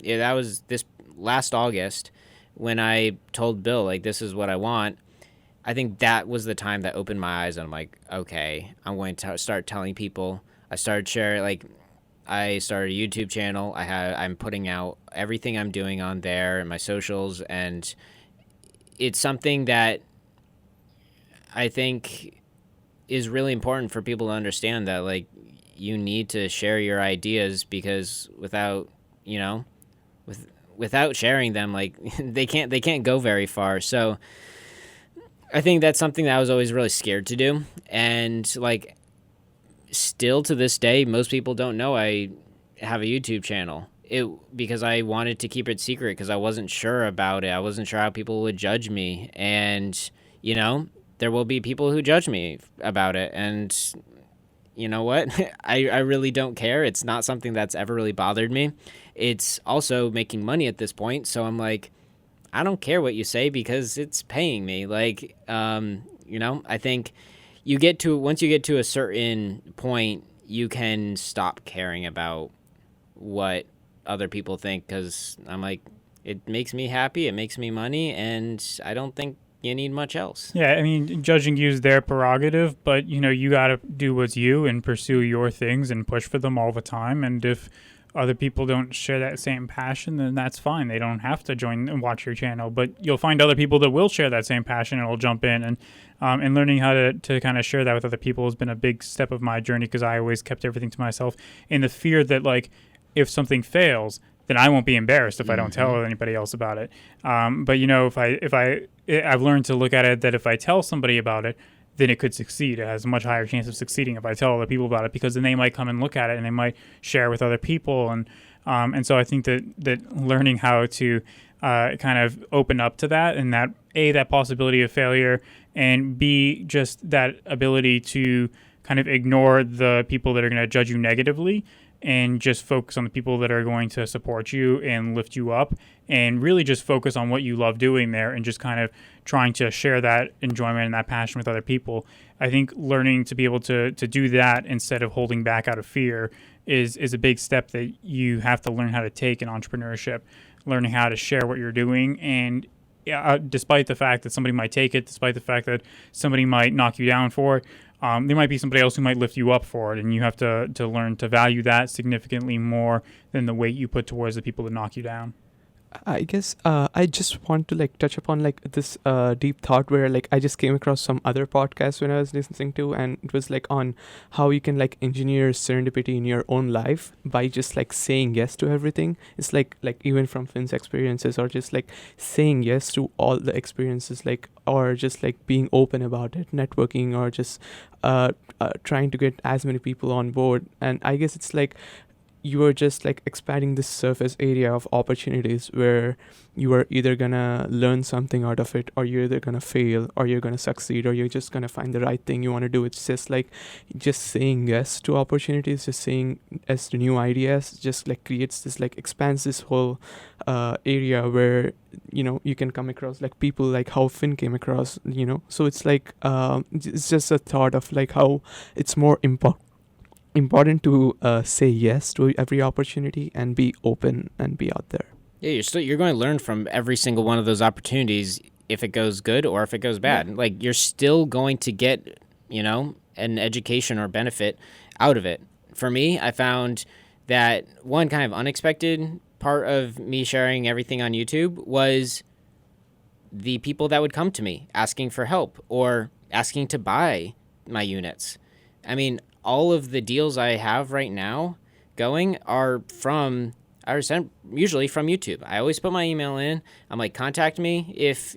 that was this last August when I told Bill, like, this is what I want. I think that was the time that opened my eyes, and I'm like, okay, I'm going to start telling people. I started sharing, like, I started a YouTube channel. I'm putting out everything I'm doing on there and my socials, and it's something that I think is really important for people to understand, that like you need to share your ideas, because without sharing them, like they can't go very far. So I think that's something that I was always really scared to do, and like still to this day, most people don't know I have a YouTube channel. Because I wanted to keep it secret, because I wasn't sure about it. I wasn't sure how people would judge me, and there will be people who judge me about it, and you know what? I really don't care. It's not something that's ever really bothered me. It's also making money at this point, so I'm like, I don't care what you say, because it's paying me. Like, I think once you get to a certain point, you can stop caring about what other people think, because I'm like, it makes me happy, it makes me money, and I don't think you need much else. Yeah, I mean, judging you is their prerogative, but you got to do what's you and pursue your things and push for them all the time. And if other people don't share that same passion, then that's fine. They don't have to join and watch your channel, but you'll find other people that will share that same passion and will jump in. And learning how to kind of share that with other people has been a big step of my journey, because I always kept everything to myself, in the fear that like if something fails, then I won't be embarrassed if I don't tell anybody else about it. But I've learned to look at it that if I tell somebody about it, then it could succeed. It has a much higher chance of succeeding if I tell other people about it, because then they might come and look at it and they might share with other people. And so I think that learning how to kind of open up to that, and that A, that possibility of failure, and B, just that ability to kind of ignore the people that are going to judge you negatively and just focus on the people that are going to support you and lift you up, and really just focus on what you love doing there and just kind of trying to share that enjoyment and that passion with other people. I think learning to be able to do that instead of holding back out of fear is a big step that you have to learn how to take in entrepreneurship, learning how to share what you're doing. And despite the fact that somebody might take it, despite the fact that somebody might knock you down for it, there might be somebody else who might lift you up for it, and you have to learn to value that significantly more than the weight you put towards the people that knock you down. I guess I just want to like touch upon like this deep thought where like I just came across some other podcast when I was listening to, and it was like on how you can like engineer serendipity in your own life by just like saying yes to everything. It's like even from Finn's experiences, or just like saying yes to all the experiences, like, or just like being open about it, networking, or just trying to get as many people on board. And I guess it's like you are just like expanding this surface area of opportunities where you are either gonna learn something out of it, or you're either gonna fail, or you're gonna succeed, or you're just gonna find the right thing you want to do. It's just like just saying yes to opportunities, just saying yes to new ideas, just like creates this, like expands this whole area where, you know, you can come across like people like how Finn came across, you know. So it's like it's just a thought of like how it's more important to say yes to every opportunity and be open and be out there. Yeah, you're going to learn from every single one of those opportunities, if it goes good or if it goes bad. Yeah. Like, you're still going to get, you know, an education or benefit out of it. For me, I found that one kind of unexpected part of me sharing everything on YouTube was the people that would come to me asking for help or asking to buy my units. I mean, all of the deals I have right now going are sent usually from YouTube. I always put my email in. I'm like, contact me if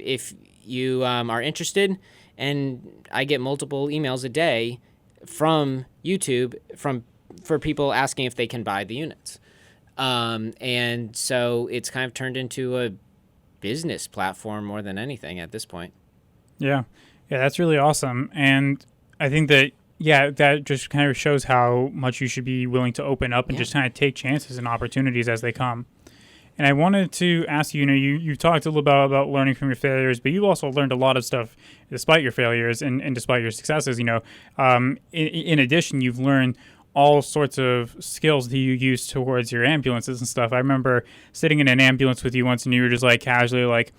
you are interested, and I get multiple emails a day from YouTube for people asking if they can buy the units. And so it's kind of turned into a business platform more than anything at this point. Yeah, that's really awesome. And I think that that just kind of shows how much you should be willing to open up and just kind of take chances and opportunities as they come. And I wanted to ask you, you talked a little about learning from your failures, but you also learned a lot of stuff despite your failures and despite your successes. In addition, you've learned all sorts of skills that you use towards your ambulances and stuff. I remember sitting in an ambulance with you once, and you were just like casually like,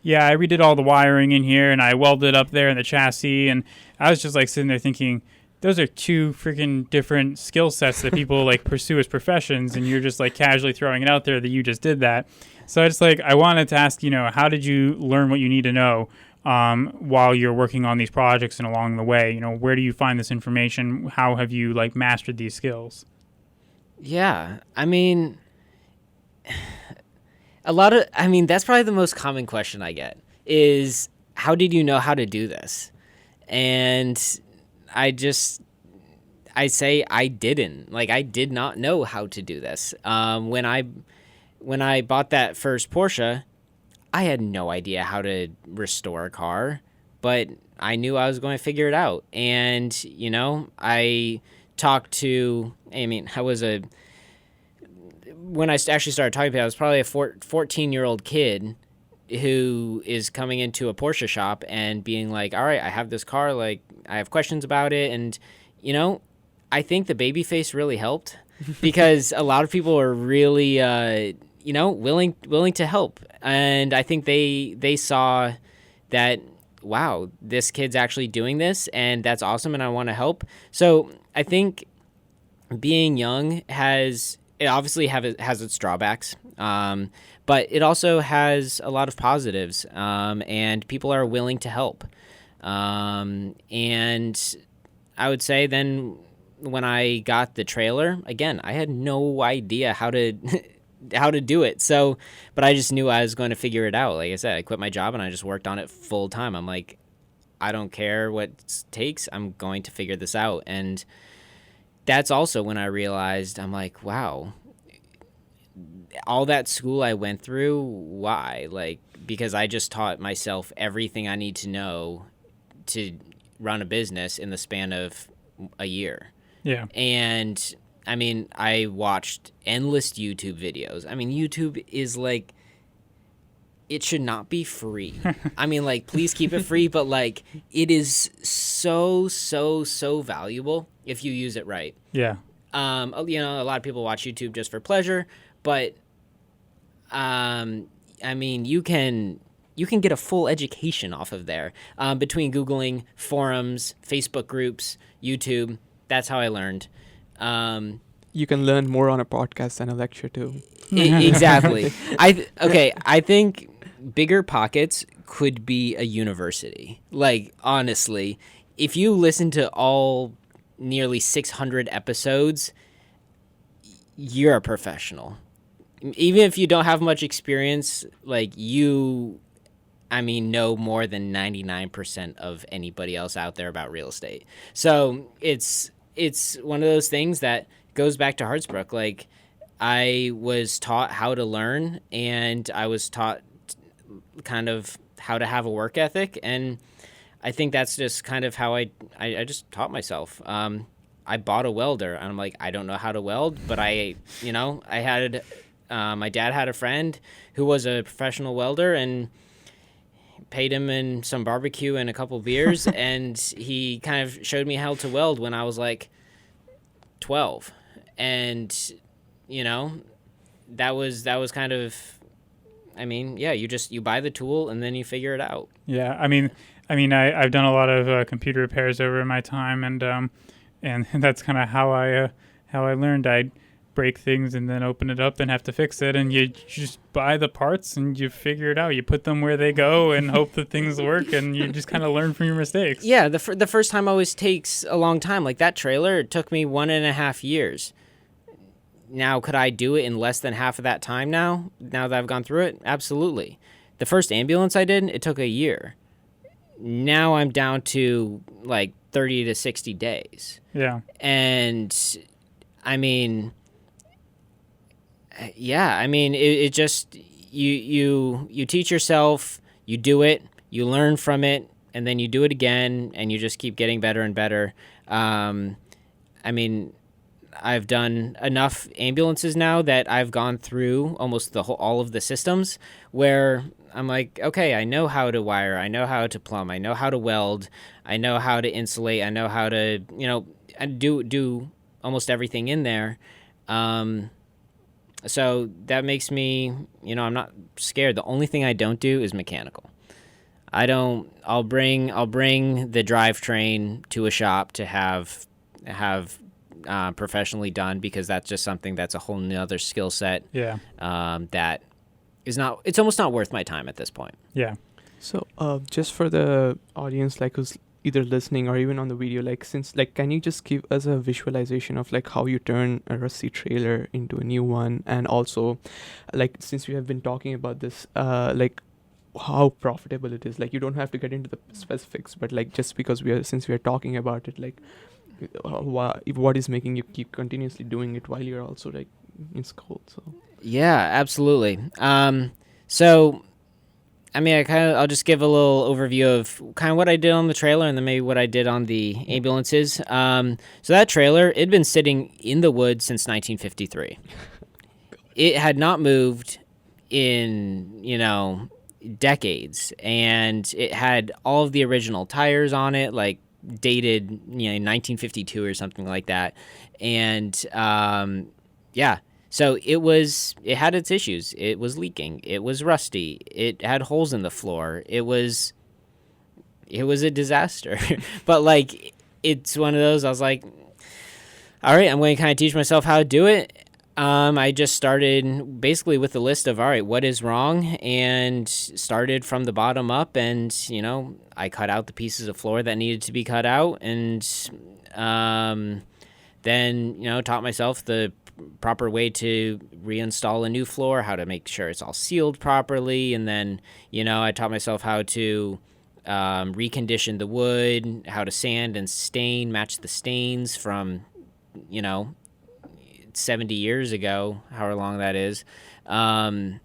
yeah, I redid all the wiring in here and I welded up there in the chassis. And I was just like sitting there thinking, those are two freaking different skill sets that people like pursue as professions, and you're just like casually throwing it out there that you just did that. So I wanted to ask, how did you learn what you need to know while you're working on these projects and along the way? Where do you find this information? How have you like mastered these skills? Yeah, I mean, that's probably the most common question I get is, how did you know how to do this? And I say I didn't. Like, I did not know how to do this. When I bought that first Porsche, I had no idea how to restore a car, but I knew I was going to figure it out. And, I talked to, when I actually started talking to people, I was probably a 14-year-old kid who is coming into a Porsche shop and being like, all right, I have this car, like, I have questions about it. And, I think the baby face really helped because a lot of people are really, willing to help. And I think they saw that, wow, this kid's actually doing this, and that's awesome, and I want to help. So I think being young has its drawbacks, but it also has a lot of positives, and people are willing to help. And I would say then when I got the trailer, again, I had no idea how to do it. So, but I just knew I was going to figure it out. Like I said, I quit my job and I just worked on it full time. I'm like, I don't care what it takes. I'm going to figure this out. And that's also when I realized, I'm like, wow, all that school I went through, why? Like, because I just taught myself everything I need to know to run a business in the span of a year. Yeah. And I mean, I watched endless YouTube videos. I mean, YouTube is like, it should not be free. I mean, like, please keep it free, but like, it is so valuable if you use it right. Yeah. You know, a lot of people watch YouTube just for pleasure, but I mean, you can get a full education off of there. Between Googling, forums, Facebook groups, YouTube, that's how I learned. You can learn more on a podcast than a lecture too. Exactly. I think Bigger Pockets could be a university. Like, honestly, if you listen to all nearly 600 episodes, you're a professional. Even if you don't have much experience, like, know more than 99% of anybody else out there about real estate. So it's one of those things that goes back to Hartsbrook. Like, I was taught how to learn, and I was taught kind of how to have a work ethic, and I think that's just kind of how I just taught myself. I bought a welder, and I'm like, I don't know how to weld, but I had my dad had a friend who was a professional welder, and paid him in some barbecue and a couple beers, and he kind of showed me how to weld when I was like 12. And, you know, that was kind of, I mean, yeah, you buy the tool and then you figure it out. Yeah. I've done a lot of computer repairs over my time, and that's kind of how I learned. I'd break things and then open it up and have to fix it, and you just buy the parts and you figure it out. You put them where they go and hope that things work, and you just kind of learn from your mistakes. Yeah, the first time always takes a long time. Like, that trailer, it took me 1.5 years. Now, could I do it in less than half of that time now that I've gone through it? Absolutely. The first ambulance I did, it took a year. Now I'm down to like 30 to 60 days. Yeah. And I mean, yeah, I mean, it just, you teach yourself, you do it, you learn from it, and then you do it again, and you just keep getting better and better. I mean, I've done enough ambulances now that I've gone through almost all of the systems where I'm like, okay, I know how to wire, I know how to plumb, I know how to weld, I know how to insulate, I know how to, do almost everything in there. So that makes me, I'm not scared. The only thing I don't do is mechanical. I'll bring the drivetrain to a shop to have professionally done, because that's just something that's a whole nother skill set. Yeah. That is it's almost not worth my time at this point. Yeah. So, just for the audience, like, who's either listening or even on the video, like, can you just give us a visualization of like how you turn a rusty trailer into a new one, and also, like, since we have been talking about this, like, how profitable it is. Like, you don't have to get into the specifics, but like, just because since we are talking about it, like, what is making you keep continuously doing it while you're also like in school? So yeah, absolutely. So I mean, I'll just give a little overview of kind of what I did on the trailer, and then maybe what I did on the ambulances. So that trailer, it'd been sitting in the woods since 1953. It had not moved in, decades, and it had all of the original tires on it, like dated, 1952 or something like that. And yeah. So it had its issues. It was leaking. It was rusty. It had holes in the floor. It was a disaster. But like, it's one of those, I was like, all right, I'm going to kind of teach myself how to do it. I just started basically with a list of, all right, what is wrong, and started from the bottom up, and, I cut out the pieces of floor that needed to be cut out, and then, taught myself the proper way to reinstall a new floor, how to make sure it's all sealed properly, and then, I taught myself how to recondition the wood, how to sand and stain, match the stains from, 70 years ago, however long that is. And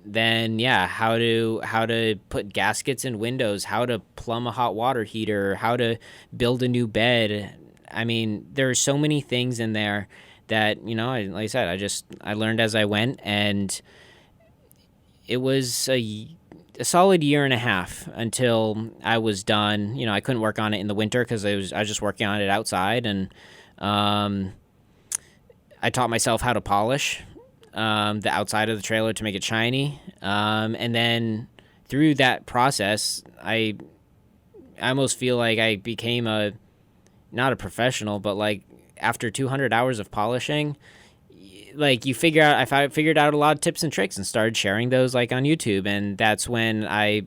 then, how to put gaskets in windows, how to plumb a hot water heater, how to build a new bed. I mean, there are so many things in there that, like I said, I learned as I went, and it was a solid year and a half until I was done. I couldn't work on it in the winter because I was just working on it outside, and I taught myself how to polish the outside of the trailer to make it shiny. And then through that process, I almost feel like I became not a professional, but like after 200 hours of polishing, like I figured out a lot of tips and tricks and started sharing those like on YouTube. And that's when I,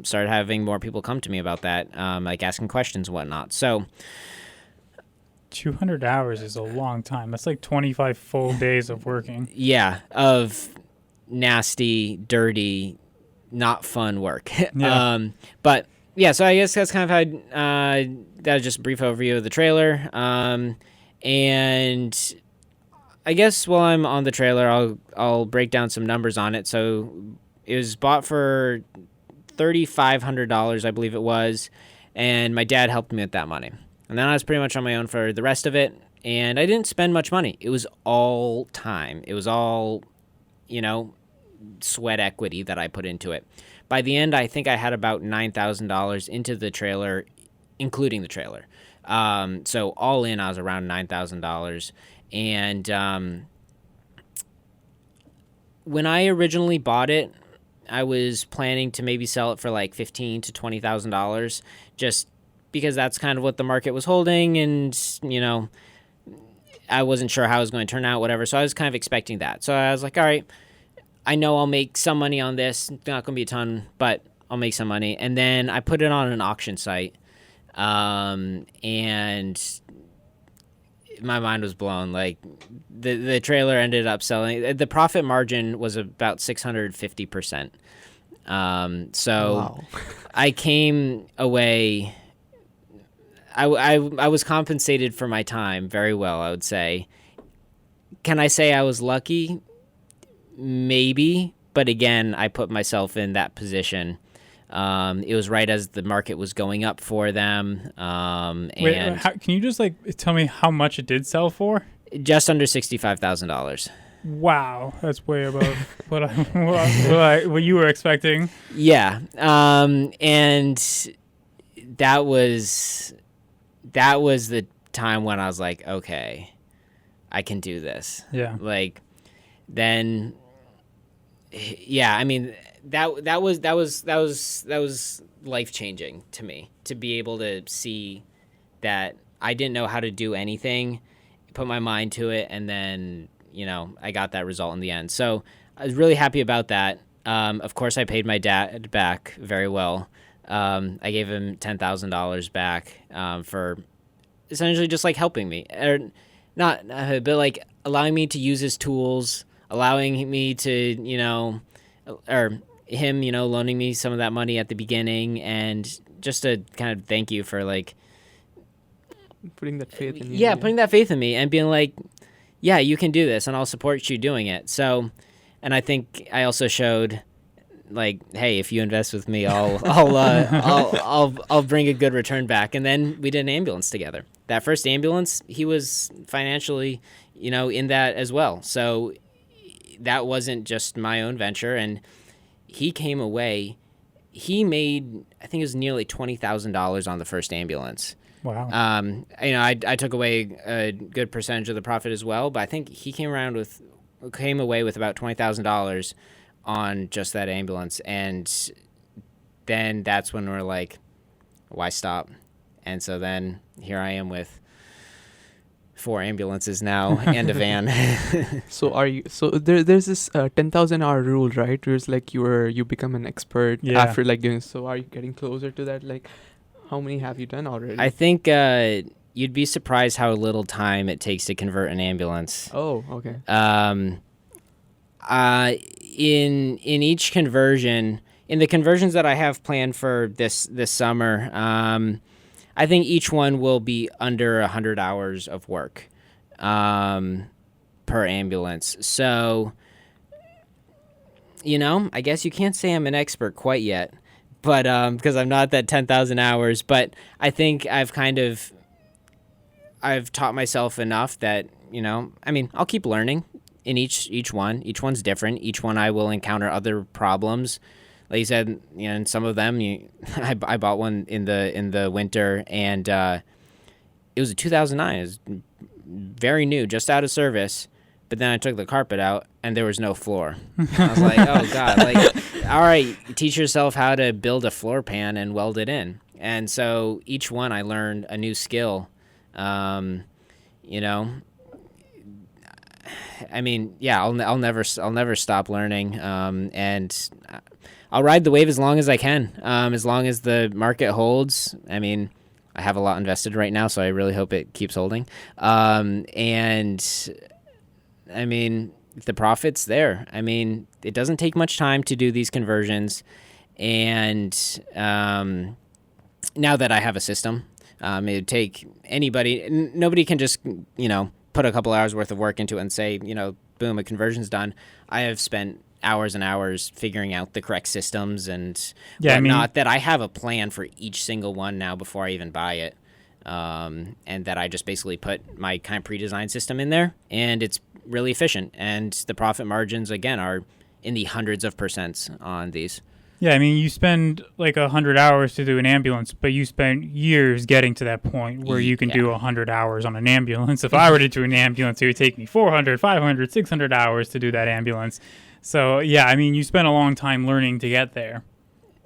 started having more people come to me about that, like asking questions and whatnot. So 200 hours is a long time. That's like 25 full days of working. Yeah, of nasty, dirty, not fun work. Yeah. But yeah, so I guess that's kind of how that was just a brief overview of the trailer. And I guess while I'm on the trailer, I'll break down some numbers on it. So it was bought for $3,500, I believe it was, and my dad helped me with that money. And then I was pretty much on my own for the rest of it, and I didn't spend much money. It was all time. It was all, sweat equity that I put into it. By the end, I think I had about $9,000 into the trailer, including the trailer. So all in, I was around $9,000. And when I originally bought it, I was planning to maybe sell it for like $15,000 to $20,000, just because that's kind of what the market was holding, and, I wasn't sure how it was going to turn out, whatever. So I was kind of expecting that. So I was like, all right, I know I'll make some money on this. It's not going to be a ton, but I'll make some money. And then I put it on an auction site, and my mind was blown. Like the trailer ended up selling. The profit margin was about 650%. So wow. I came away. I was compensated for my time very well, I would say. Can I say I was lucky? Maybe. But again, I put myself in that position. It was right as the market was going up for them. Wait, And can you just tell me how much it did sell for? just under $65,000. Wow, that's way above what you were expecting. Yeah. And that was the time when I was like, okay, I can do this. Yeah. Like, then, yeah, I mean, that was life-changing to me, to be able to see that I didn't know how to do anything, put my mind to it, and then, I got that result in the end. So I was really happy about that. Of course, I paid my dad back very well. I gave him $10,000 back for essentially just like helping me, or not, but like allowing me to use his tools, allowing me to, or him, loaning me some of that money at the beginning, and just to kind of thank you for like Putting that faith in you. yeah, putting that faith in me and being like, yeah, you can do this, and I'll support you doing it. So, and I think I also showed, like, hey, if you invest with me, I'll bring a good return back. And then we did an ambulance together. That first ambulance, he was financially, in that as well. So that wasn't just my own venture. And he came away. He made, I think it was nearly $20,000 on the first ambulance. Wow. I took away a good percentage of the profit as well, but I think he came away with about $20,000 on just that ambulance. And then that's when we're like, why stop? And so then here I am with 4 ambulances now and a van. So there's this 10,000 hour rule, right? Where it's like you become an expert after like doing. So are you getting closer to that? Like, how many have you done already? I think you'd be surprised how little time it takes to convert an ambulance. Oh, okay. In each conversion, in the conversions that I have planned for this summer, I think each one will be under 100 hours of work per ambulance. So, I guess you can't say I'm an expert quite yet, but because I'm not at that 10,000 hours. But I think I've taught myself enough that, I'll keep learning in each one. Each one's different. Each one I will encounter other problems. Like you said, in some of them, I bought one in the winter, and it was a 2009. It was very new, just out of service. But then I took the carpet out, and there was no floor. I was like, oh, God. All right, teach yourself how to build a floor pan and weld it in. And so each one I learned a new skill. I'll never stop learning. And I'll ride the wave as long as I can, as long as the market holds. I have a lot invested right now, so I really hope it keeps holding. The profit's there. It doesn't take much time to do these conversions. And now that I have a system, it would take anybody. Nobody can just, put a couple hours worth of work into it and say, boom, a conversion's done. I have spent hours and hours figuring out the correct systems and whatnot, that I have a plan for each single one now before I even buy it. And that I just basically put my kind of pre-designed system in there, and it's really efficient. And the profit margins, again, are in the hundreds of percents on these. Yeah, you spend 100 hours to do an ambulance, but you spend years getting to that point where you can do 100 hours on an ambulance. If I were to do an ambulance, it would take me 400, 500, 600 hours to do that ambulance. So, yeah, you spent a long time learning to get there.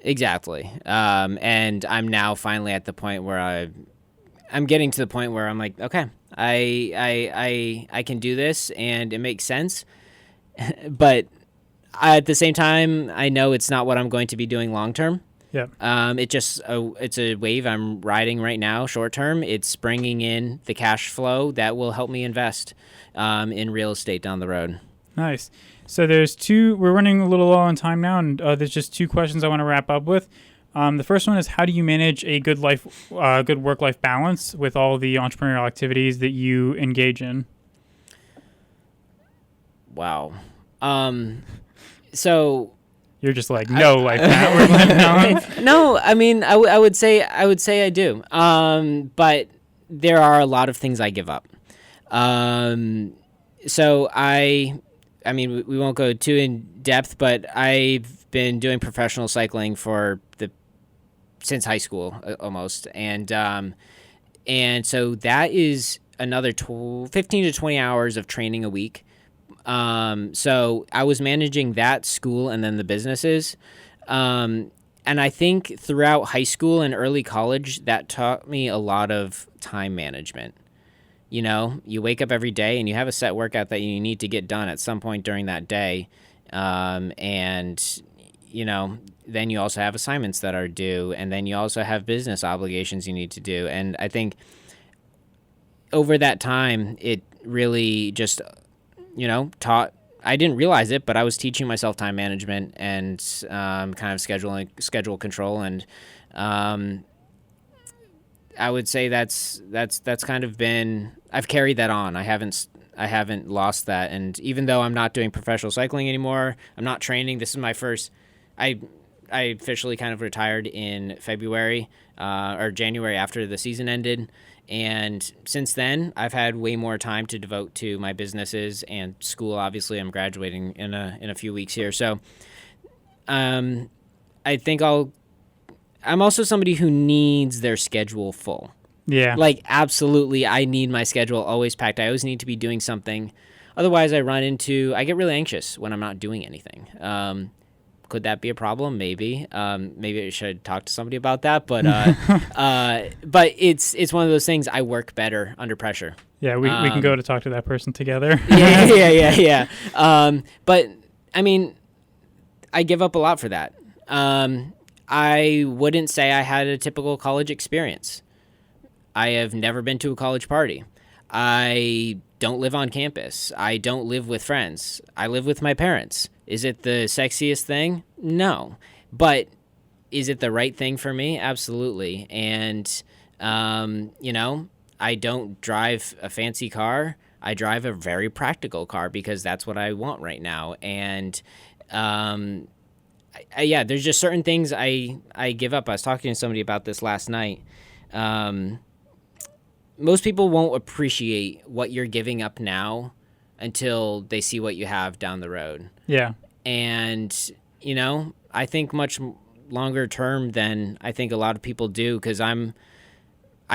Exactly. And I'm now finally at the point where I'm getting to the point where I'm like, okay, I can do this, and it makes sense. But at the same time, I know it's not what I'm going to be doing long term. Yeah. It's a wave I'm riding right now. Short term, it's bringing in the cash flow that will help me invest in real estate down the road. Nice. So we're running a little low on time now, and there's just two questions I want to wrap up with. The first one is, how do you manage a good work-life balance with all the entrepreneurial activities that you engage in? Wow. So you're just like, no life balance. No, I would say I do. But there are a lot of things I give up. So we won't go too in depth, but I've been doing professional cycling since high school almost, and so that is another 15 to 20 hours of training a week. So I was managing that, school, and then the businesses. And I think throughout high school and early college, that taught me a lot of time management. You wake up every day and you have a set workout that you need to get done at some point during that day. Then you also have assignments that are due, and then you also have business obligations you need to do. And I think over that time, it really just, taught, I didn't realize it, but I was teaching myself time management and kind of schedule control. And I would say that's kind of been, I've carried that on. I haven't lost that. And even though I'm not doing professional cycling anymore, I'm not training. This is my first, I officially kind of retired in February or January after the season ended. And since then, I've had way more time to devote to my businesses and school. Obviously, I'm graduating in a few weeks here. So I think I'm also somebody who needs their schedule full. Yeah. Absolutely, I need my schedule always packed. I always need to be doing something. Otherwise, I get really anxious when I'm not doing anything. Could that be a problem? Maybe. Maybe I should talk to somebody about that. But but it's one of those things. I work better under pressure. Yeah, we can go to talk to that person together. Yeah. But I give up a lot for that. I wouldn't say I had a typical college experience. I have never been to a college party. I don't live on campus. I don't live with friends. I live with my parents. Is it the sexiest thing? No. But is it the right thing for me? Absolutely. And You know, I don't drive a fancy car. I drive a very practical car because that's what I want right now. And yeah, there's just certain things I give up. I was talking to somebody about this last night. Most people won't appreciate what you're giving up now until they see what you have down the road. Yeah. And, you know, I think much longer term than I think a lot of people do, because I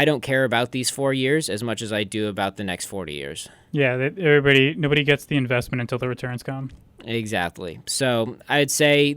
don't care about these 4 years as much as I do about the next 40 years. Yeah, nobody gets the investment until the returns come. Exactly. So I'd say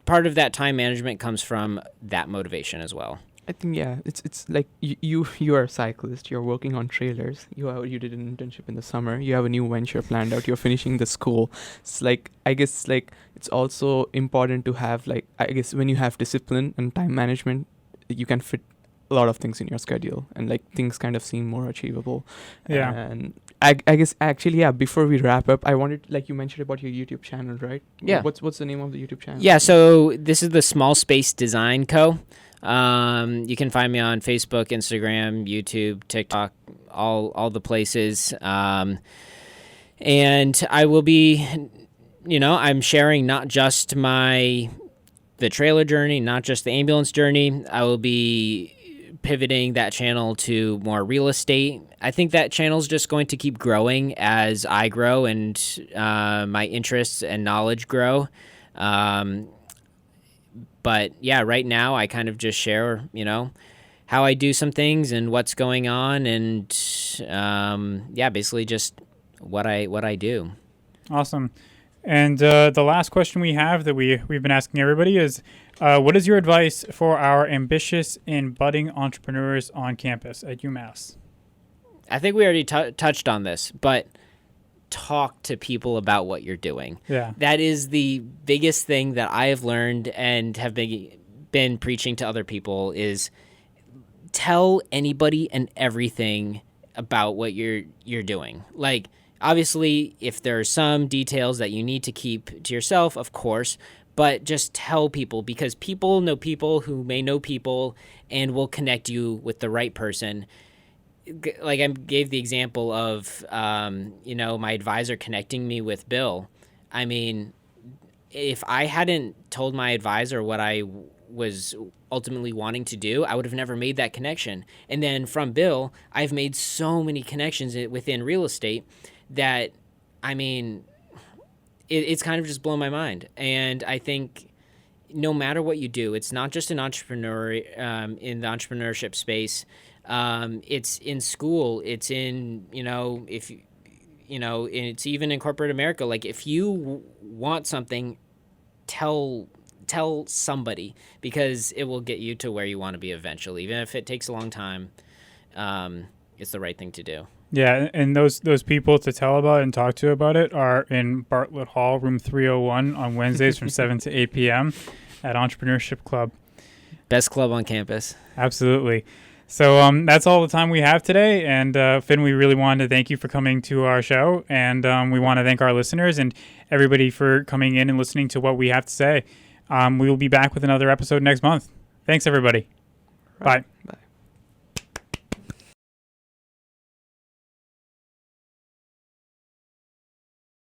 part of that time management comes from that motivation as well. I think, yeah, it's like you are a cyclist. You're working on trailers. You did an internship in the summer. You have a new venture planned out. You're finishing the school. It's like, I guess, like, it's also important to have, like, I guess when you have discipline and time management, you can fit a lot of things in your schedule, and like things kind of seem more achievable. Yeah. And I guess actually, yeah, before we wrap up, I wanted, like you mentioned about your YouTube channel, right? Yeah. What's the name of the YouTube channel? Yeah, so this is the Small Space Design Co. You can find me on Facebook, Instagram, YouTube, TikTok, all the places. And I will be, you know, I'm sharing not just the trailer journey, not just the ambulance journey. I will be pivoting that channel to more real estate. I think that channel is just going to keep growing as I grow and my interests and knowledge grow. But yeah, right now I kind of just share, you know, how I do some things and what's going on, and yeah, basically just what I do. Awesome. And the last question we have that we've been asking everybody is, what is your advice for our ambitious and budding entrepreneurs on campus at UMass? I think we already touched on this, but talk to people about what you're doing. Yeah. That is the biggest thing that I have learned and have been preaching to other people is tell anybody and everything about what you're doing. Like, obviously, if there are some details that you need to keep to yourself, of course, but just tell people, because people know people who may know people and will connect you with the right person. Like I gave the example of, you know, my advisor connecting me with Bill. I mean, if I hadn't told my advisor what I was ultimately wanting to do, I would have never made that connection. And then from Bill, I've made so many connections within real estate that, I mean, it's kind of just blown my mind. And I think no matter what you do, it's not just an entrepreneur in the entrepreneurship space. It's in school. It's in, you know, it's even in corporate America. Like, if you want something, tell somebody, because it will get you to where you want to be eventually. Even if it takes a long time, it's the right thing to do. Yeah, and those people to tell about and talk to about it are in Bartlett Hall, room 301 on Wednesdays from 7 to 8 p.m. at Entrepreneurship Club. Best club on campus. Absolutely. So that's all the time we have today. And Finn, we really wanted to thank you for coming to our show. And we want to thank our listeners and everybody for coming in and listening to what we have to say. We will be back with another episode next month. Thanks, everybody. Right. Bye. Bye.